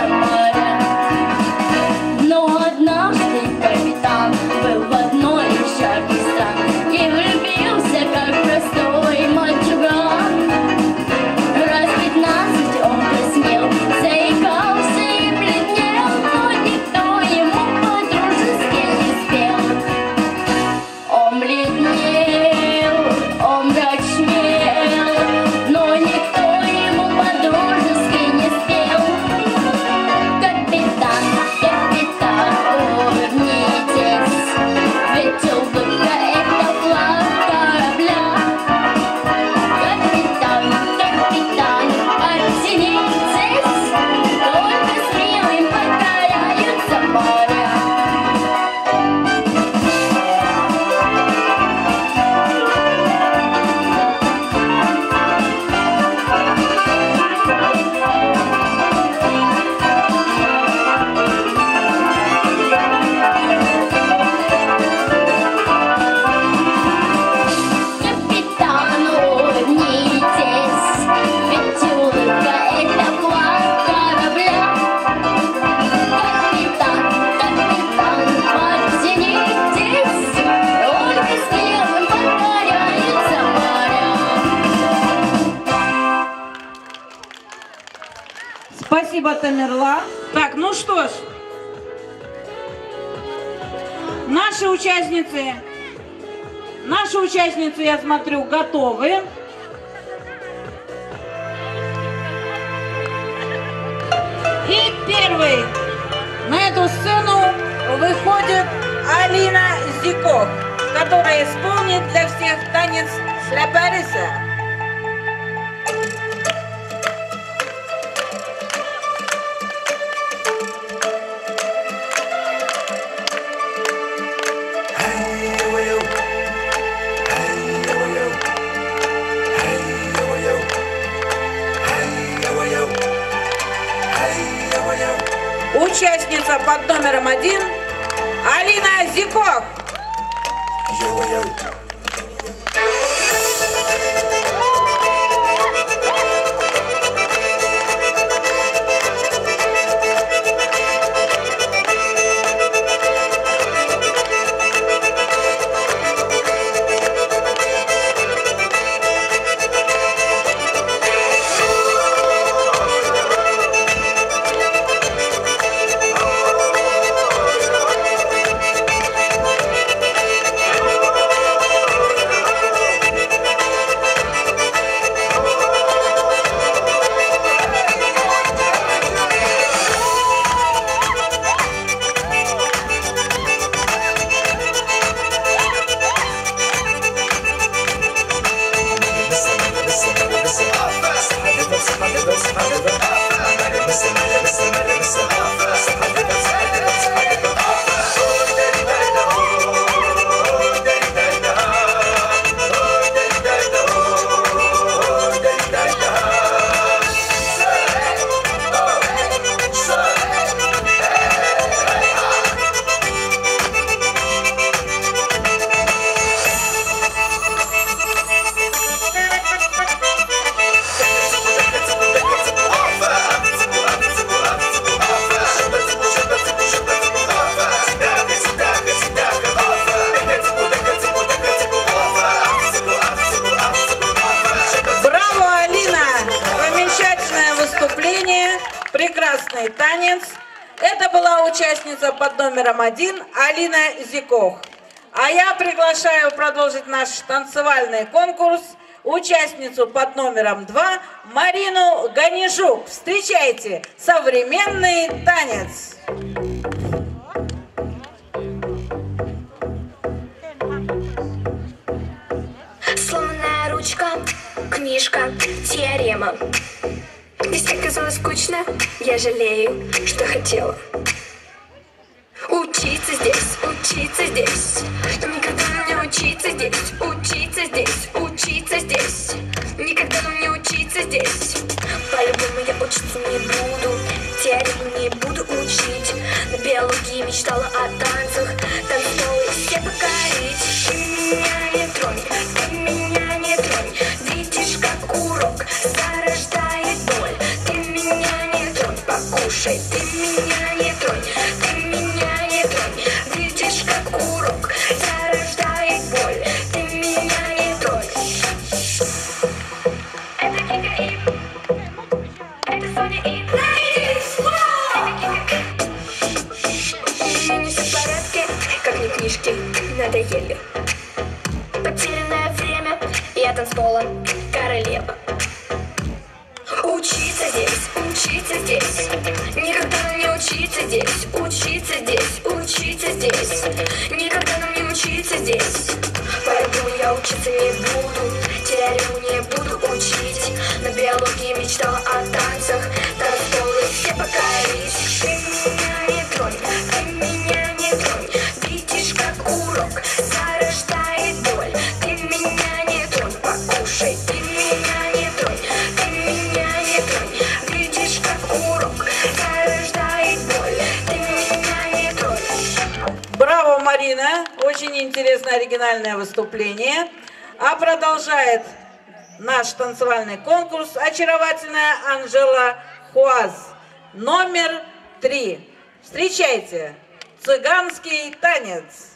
капитан, оценитесь, только смелым покоряются моря. Спасибо, Тамерлан. Так, ну что ж, наши участницы, я смотрю, готовы. И первый на эту сцену выходит Алина Зикох, которая исполнит для всех танец шляпариса. Участница под номером 1 Алина Зикох. Прекрасный танец. Это была участница под номером 1 Алина Зикох. А я приглашаю продолжить наш танцевальный конкурс участницу под номером 2 Марину Ганишук. Встречайте, современный танец. Сломанная ручка, книжка, теорема. Если оказалось скучно, я жалею, что хотела учиться здесь, но никогда не учиться здесь, учиться здесь, никогда не учиться здесь. По-любому я учиться не буду, теорию не буду учить, на биологии мечтала о танцах, танцевала и все покорить. Ты меня не тронь, ты меня не тронь, видишь, как урок зарождает боль. Ты меня не тронь, покушай, ты меня не тронь, ты меня не тронь, видишь, как урок зарождает боль. Ты меня не тронь. Это Кика и это Соня и не все в порядке, как ни книжки надоели. Потерянное время, я танцпола королева. Учиться здесь, никогда нам не учиться здесь, учиться здесь, никогда нам не учиться здесь. Поэтому я учиться не буду, теорию не буду учить, на диалоги, мечтала о танцах. Танцполы все покорились. Ты меня не тронь, ты меня не тронь. Видишь, как урок зарождает боль. Ты меня не тронь, покушай. Ты меня не тронь, ты меня не тронь. Видишь, как урок зарождает боль. Ты меня не тронь. Браво, Марина! Очень интересное оригинальное выступление. А продолжает наш танцевальный конкурс очаровательная Анжела Хуаз. Номер 3. Встречайте! Цыганский танец.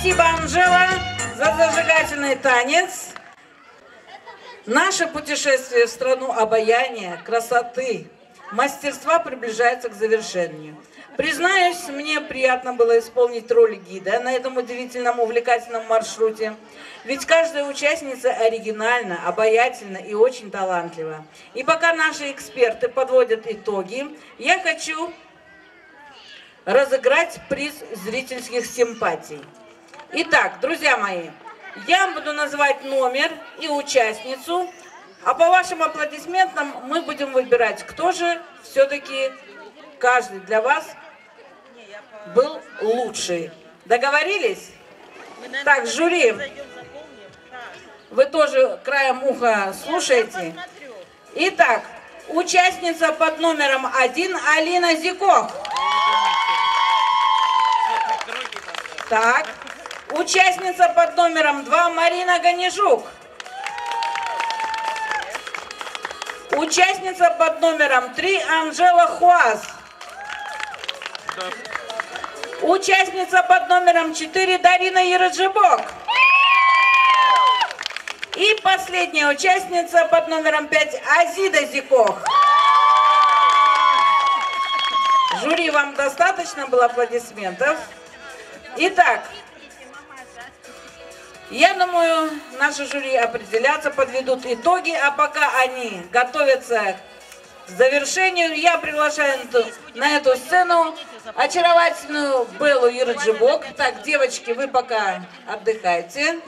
Спасибо, Анжела, за зажигательный танец. Наше путешествие в страну обаяния, красоты, мастерства приближается к завершению. Признаюсь, мне приятно было исполнить роль гида на этом удивительном, увлекательном маршруте. Ведь каждая участница оригинальна, обаятельна и очень талантлива. И пока наши эксперты подводят итоги, я хочу разыграть приз зрительских симпатий. Итак, друзья мои, я буду называть номер и участницу, а по вашим аплодисментам мы будем выбирать, кто же все-таки каждый для вас был лучший. Договорились? Так, жюри, вы тоже краем уха слушаете. Итак, участница под номером 1 Алина Зикох. Так. Участница под номером 2 Марина Ганижук. Участница под номером 3 Анжела Хуаз. Участница под номером 4 Дарина Ераджибок. И последняя участница под номером 5 Азида Зикох. Жюри, вам достаточно было аплодисментов? Итак, я думаю, наши жюри определятся, подведут итоги, а пока они готовятся К завершению я приглашаю на эту сцену очаровательную Беллу Ирджибок. Так, девочки, вы пока отдыхайте.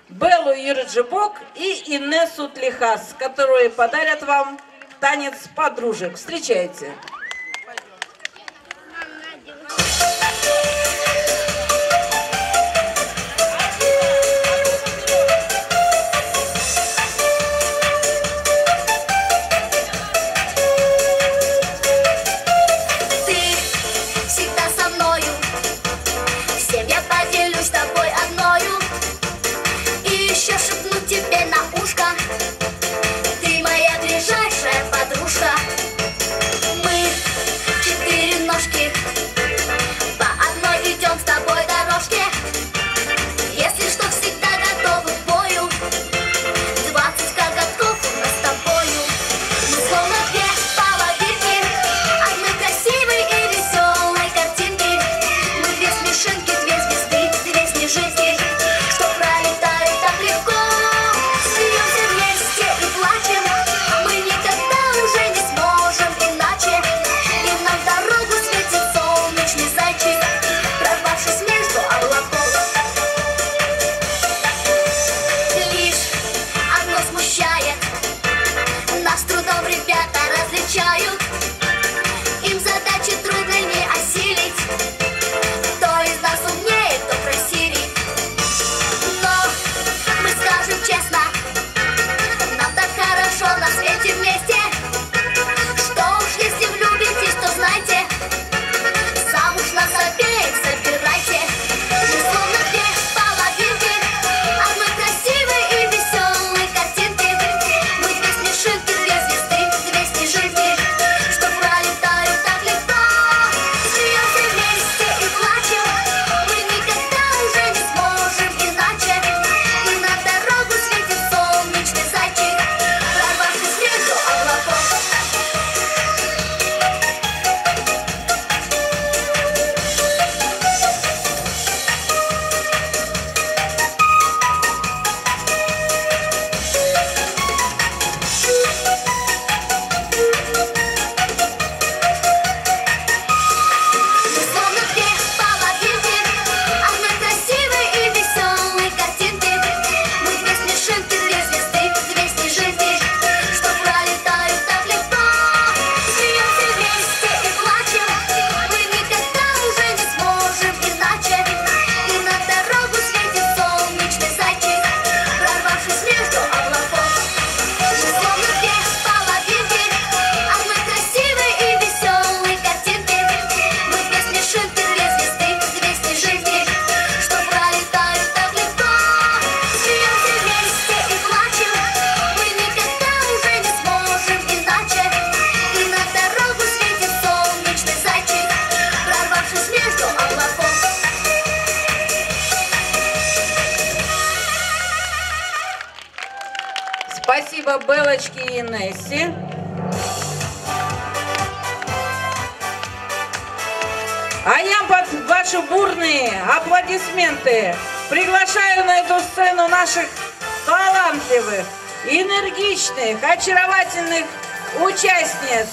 Беллу Ирджибок и Инессу Тлихас, которые подарят вам танец подружек. Встречайте. Спасибо Белочке и Инессе. А я под ваши бурные аплодисменты приглашаю на эту сцену наших талантливых, энергичных, очаровательных участниц.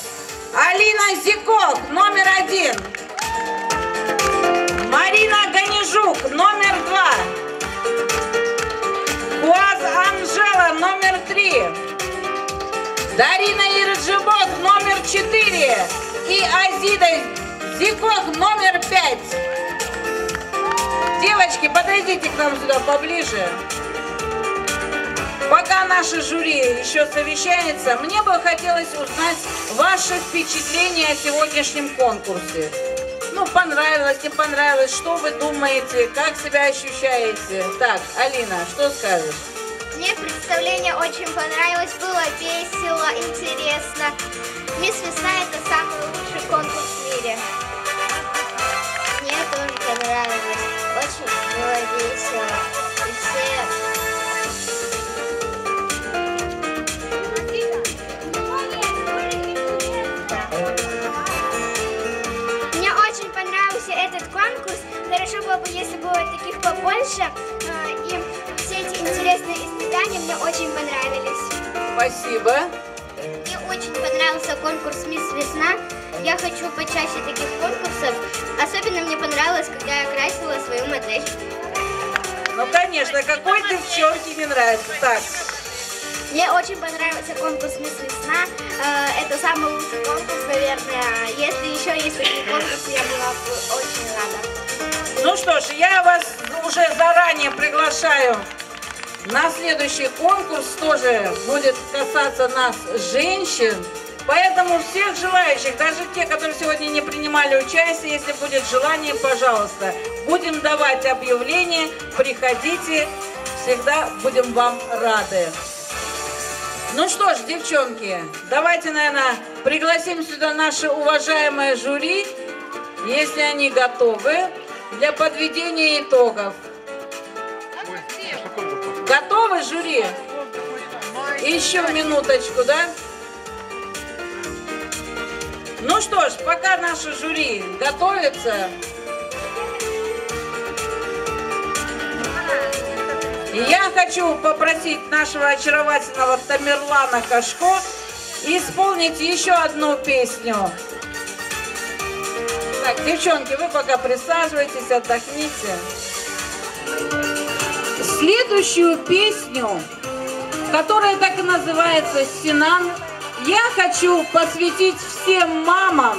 Алина Зикок, номер 1. Марина Ганижук, номер 2. Куаз Анжела, номер 3. Дарина Ирджибок, номер 4. И Азида Зикок, номер 5. Девочки, подойдите к нам сюда поближе. Пока наше жюри еще совещается, мне бы хотелось узнать ваши впечатления о сегодняшнем конкурсе. Ну, понравилось, не понравилось, что вы думаете, как себя ощущаете? Так, Алина, что скажешь? Мне представление очень понравилось, было весело, интересно. Мисс Весна — это самый лучший конкурс в мире. Мне тоже понравилось, очень было весело. И все... Этот конкурс. Хорошо было бы, если было таких побольше. И все эти интересные испытания мне очень понравились. Спасибо. Мне очень понравилось. понравился конкурс «Мисс Весна». Я хочу почаще таких конкурсов. Особенно мне понравилось, когда я красила свою модель. Ну, конечно, какой девчонке не нравится. Так. Мне очень понравился конкурс «Мисс Весна». Это самый лучший конкурс, наверное. Если еще есть такие конкурсы, я была бы очень рада. Ну что ж, я вас уже заранее приглашаю на следующий конкурс. Тоже будет касаться нас, женщин. Поэтому всех желающих, даже те, которые сегодня не принимали участие, если будет желание, пожалуйста, будем давать объявление, приходите, всегда будем вам рады. Ну что ж, девчонки, давайте, наверное, пригласим сюда наше уважаемое жюри, если они готовы, для подведения итогов. Готовы, жюри? Еще минуточку, да? Ну что ж, пока наше жюри готовится, я хочу попросить нашего очаровательного Тамерлана Кашко исполнить еще одну песню. Так, девчонки, вы пока присаживайтесь, отдохните. Следующую песню, которая так и называется «Синан», я хочу посвятить всем мамам,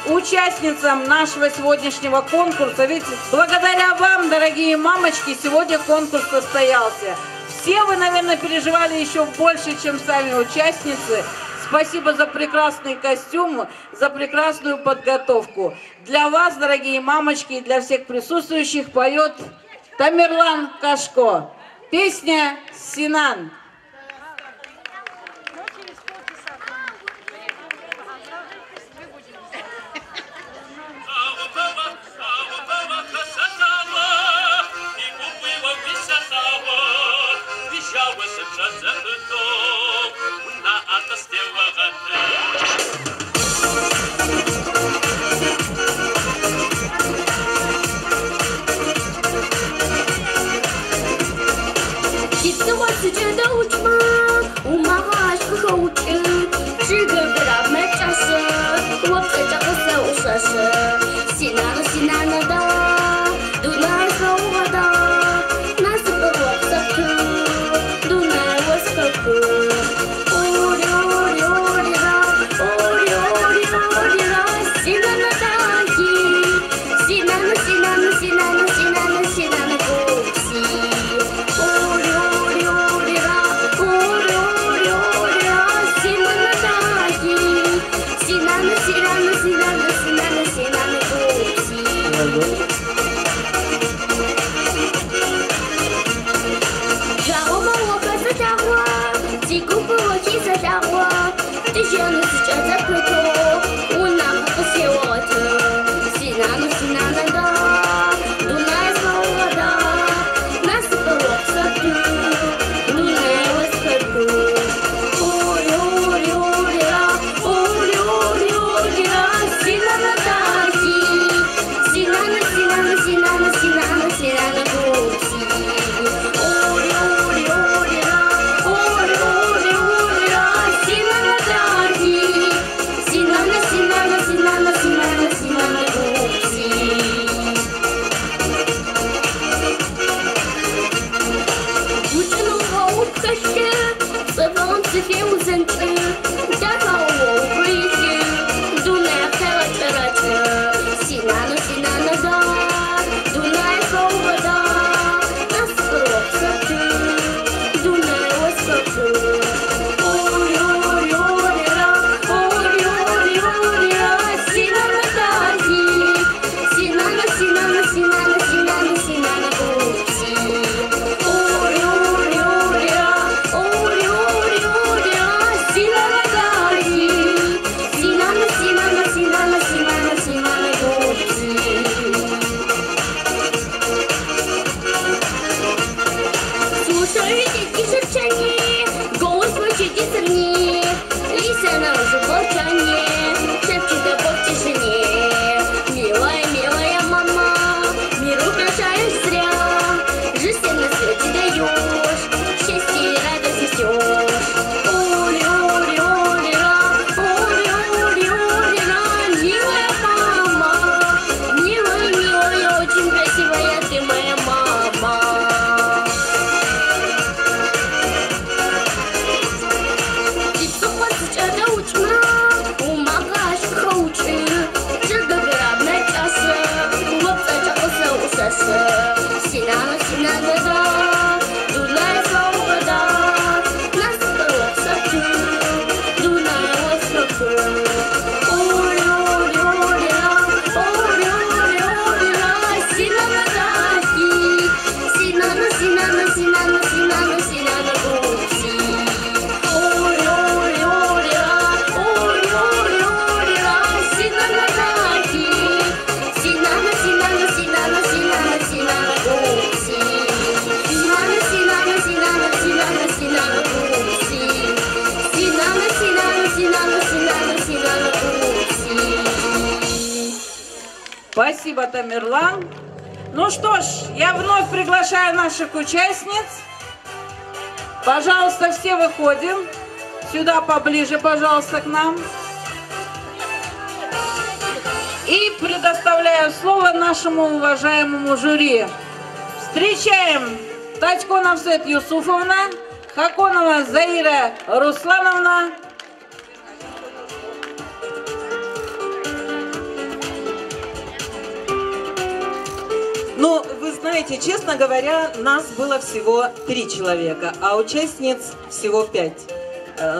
участницам нашего сегодняшнего конкурса. Ведь благодаря вам, дорогие мамочки, сегодня конкурс состоялся. Все вы, наверное, переживали еще больше, чем сами участницы. Спасибо за прекрасный костюм, за прекрасную подготовку. Для вас, дорогие мамочки, и для всех присутствующих поет Тамерлан Кашко. Песня «Синан». Синана, Спасибо, Тамерлан. Ну что ж, я вновь приглашаю наших участниц. Пожалуйста, все выходим. Сюда поближе, пожалуйста, к нам. И предоставляю слово нашему уважаемому жюри. Встречаем Татько Навсет Юсуфовна, Хаконова Заира Руслановна. Ну, вы знаете, честно говоря, нас было всего 3 человека, а участниц всего 5.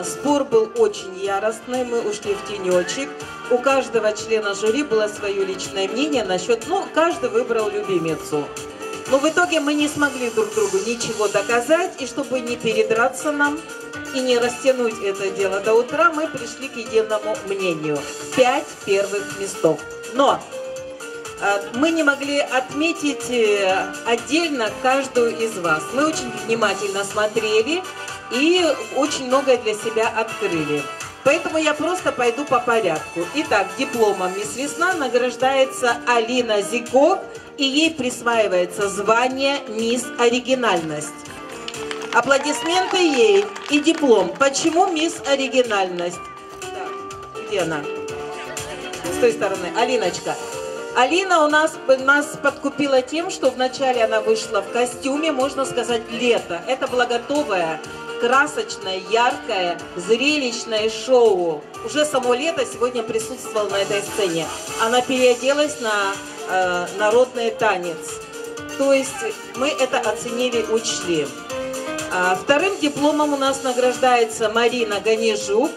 Спор был очень яростный, мы ушли в тенечек. У каждого члена жюри было свое личное мнение насчет, каждый выбрал любимицу. Но в итоге мы не смогли друг другу ничего доказать, и чтобы не передраться нам и не растянуть это дело до утра, мы пришли к единому мнению. 5 первых местов. Но мы не могли отметить отдельно каждую из вас. Мы очень внимательно смотрели и очень многое для себя открыли. Поэтому я просто пойду по порядку. Итак, дипломом «Мисс Весна» награждается Алина Зиков, и ей присваивается звание «Мисс Оригинальность». Аплодисменты ей и диплом. Почему «Мисс Оригинальность»? Да. Где она? С той стороны. Алиночка. Алина нас подкупила тем, что вначале она вышла в костюме, можно сказать, лето. Это было готовое, красочное, яркое, зрелищное шоу. Уже само лето сегодня присутствовало на этой сцене. Она переоделась на народный танец. То есть мы это оценили, учли. Вторым дипломом у нас награждается Марина Ганижук.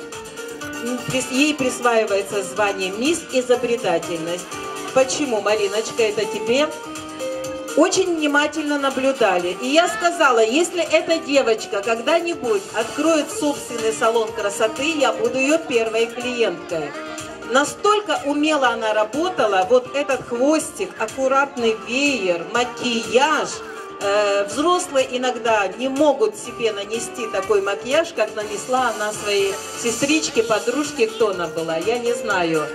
Ей присваивается звание «Мисс Изобретательность». Почему, Мариночка, это тебе? Очень внимательно наблюдали. И я сказала, если эта девочка когда-нибудь откроет собственный салон красоты, я буду ее первой клиенткой. Настолько умело она работала, вот этот хвостик, аккуратный веер, макияж. Взрослые иногда не могут себе нанести такой макияж, как нанесла она своей сестричке, подружке. Кто она была? Я не знаю.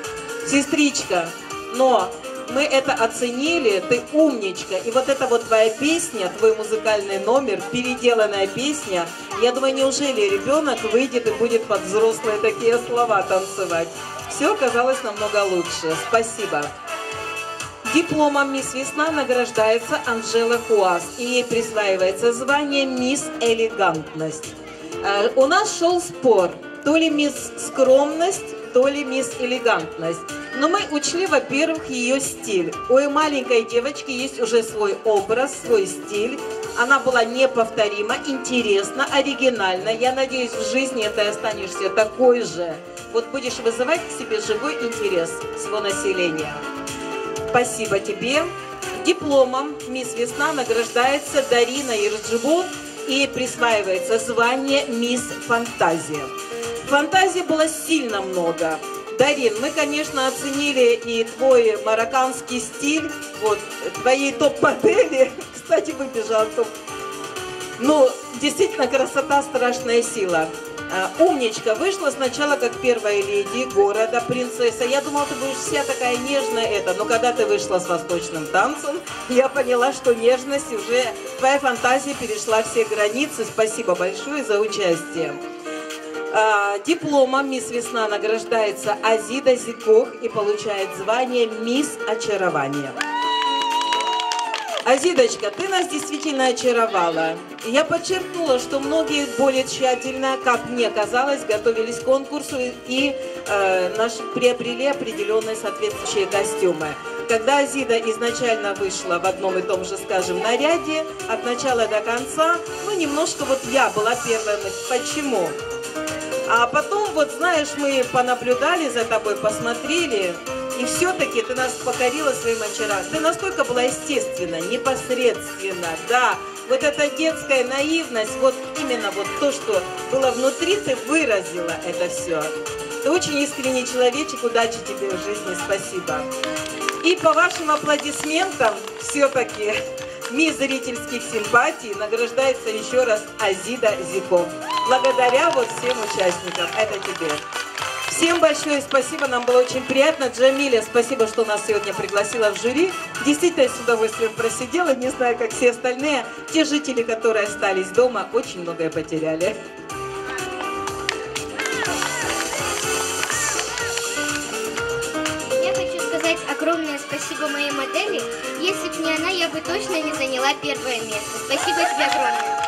Сестричка. Но мы это оценили, ты умничка. И вот эта вот твоя песня, твой музыкальный номер, переделанная песня, я думаю, неужели ребенок выйдет и будет под взрослые такие слова танцевать? Все оказалось намного лучше. Спасибо. Дипломом «Мисс Весна» награждается Анжела Хуас, и ей присваивается звание «Мисс Элегантность». У нас шел спор, то ли «Мисс Скромность», то ли «Мисс Элегантность». Но мы учли, во-первых, ее стиль. У маленькой девочки есть уже свой образ, свой стиль. Она была неповторима, интересна, оригинальна. Я надеюсь, в жизни ты останешься такой же. Вот будешь вызывать к себе живой интерес всего населения. Спасибо тебе. Дипломом «Мисс Весна» награждается Дарина Ирджибу, и присваивается звание «Мисс Фантазия». Фантазии было сильно много. Дарин, мы, конечно, оценили и твой марокканский стиль, вот, твоей топ-модели. Кстати, выбежал топ. Ну, действительно, красота, страшная сила. Умничка, вышла сначала как первая леди города, принцесса. Я думала, ты будешь вся такая нежная, но когда ты вышла с восточным танцем, я поняла, что нежность уже, твоя фантазия перешла все границы. Спасибо большое за участие. Дипломом «Мисс Весна» награждается Азида Зикох и получает звание «Мисс Очарование». Азидочка, ты нас действительно очаровала. Я подчеркнула, что многие более тщательно, как мне казалось, готовились к конкурсу и приобрели определенные соответствующие костюмы. когда Азида изначально вышла в одном и том же, скажем, наряде, от начала до конца, ну, немножко вот я была первая мысль. Почему? А потом, вот знаешь, мы понаблюдали за тобой, посмотрели, и все-таки ты нас покорила своим очарованием. Ты настолько была естественна, непосредственно, да. Вот эта детская наивность, вот именно вот то, что было внутри, ты выразила это все. Ты очень искренний человечек, удачи тебе в жизни, спасибо. И по вашим аплодисментам все-таки мисс зрительских симпатий награждается еще раз Азида Зиков. Благодаря вот всем участникам. Это тебе. Всем большое спасибо, нам было очень приятно. Джамиля, спасибо, что нас сегодня пригласила в жюри. Действительно, с удовольствием просидела, не знаю, как все остальные. Те жители, которые остались дома, очень многое потеряли. Я хочу сказать огромное спасибо моей модели. Если бы не она, я бы точно не заняла первое место. Спасибо тебе огромное.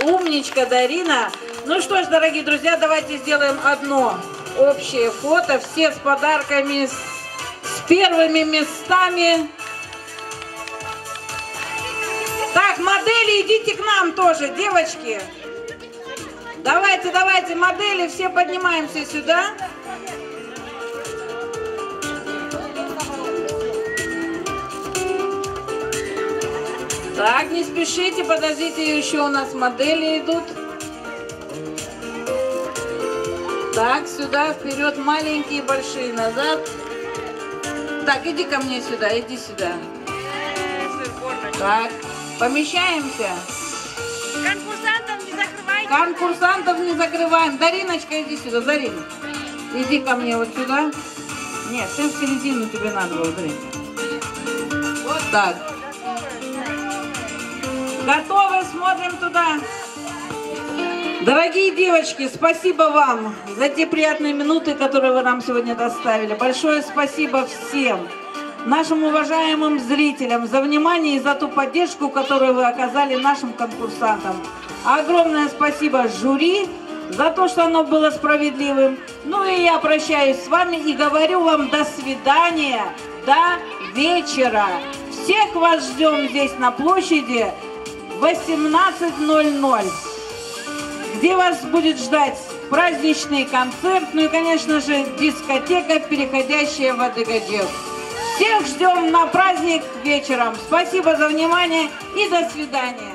Умничка, Дарина. Ну что ж, дорогие друзья, давайте сделаем одно общее фото. Все с подарками, с первыми местами. Так, модели, идите к нам тоже, девочки. Давайте, давайте, модели, все поднимаемся сюда. Так, не спешите, подождите, еще у нас модели идут. Так, сюда, вперед, маленькие, большие, назад. Так, иди ко мне сюда, иди сюда. Так, помещаемся. Конкурсантов не закрывайте. Конкурсантов не закрываем. Дариночка, иди сюда, Дарина. Иди ко мне вот сюда. Нет, ты в середину тебе надо было, Дарина. Вот так. Готовы? Смотрим туда. Дорогие девочки, спасибо вам за те приятные минуты, которые вы нам сегодня доставили. Большое спасибо всем нашим уважаемым зрителям за внимание и за ту поддержку, которую вы оказали нашим конкурсантам. Огромное спасибо жюри за то, что оно было справедливым. Ну и я прощаюсь с вами и говорю вам до свидания, до вечера. Всех вас ждем здесь на площади в 18:00. Где вас будет ждать праздничный концерт, ну и, конечно же, дискотека, переходящая в Адыгадев. Всех ждем на праздник вечером. Спасибо за внимание и до свидания.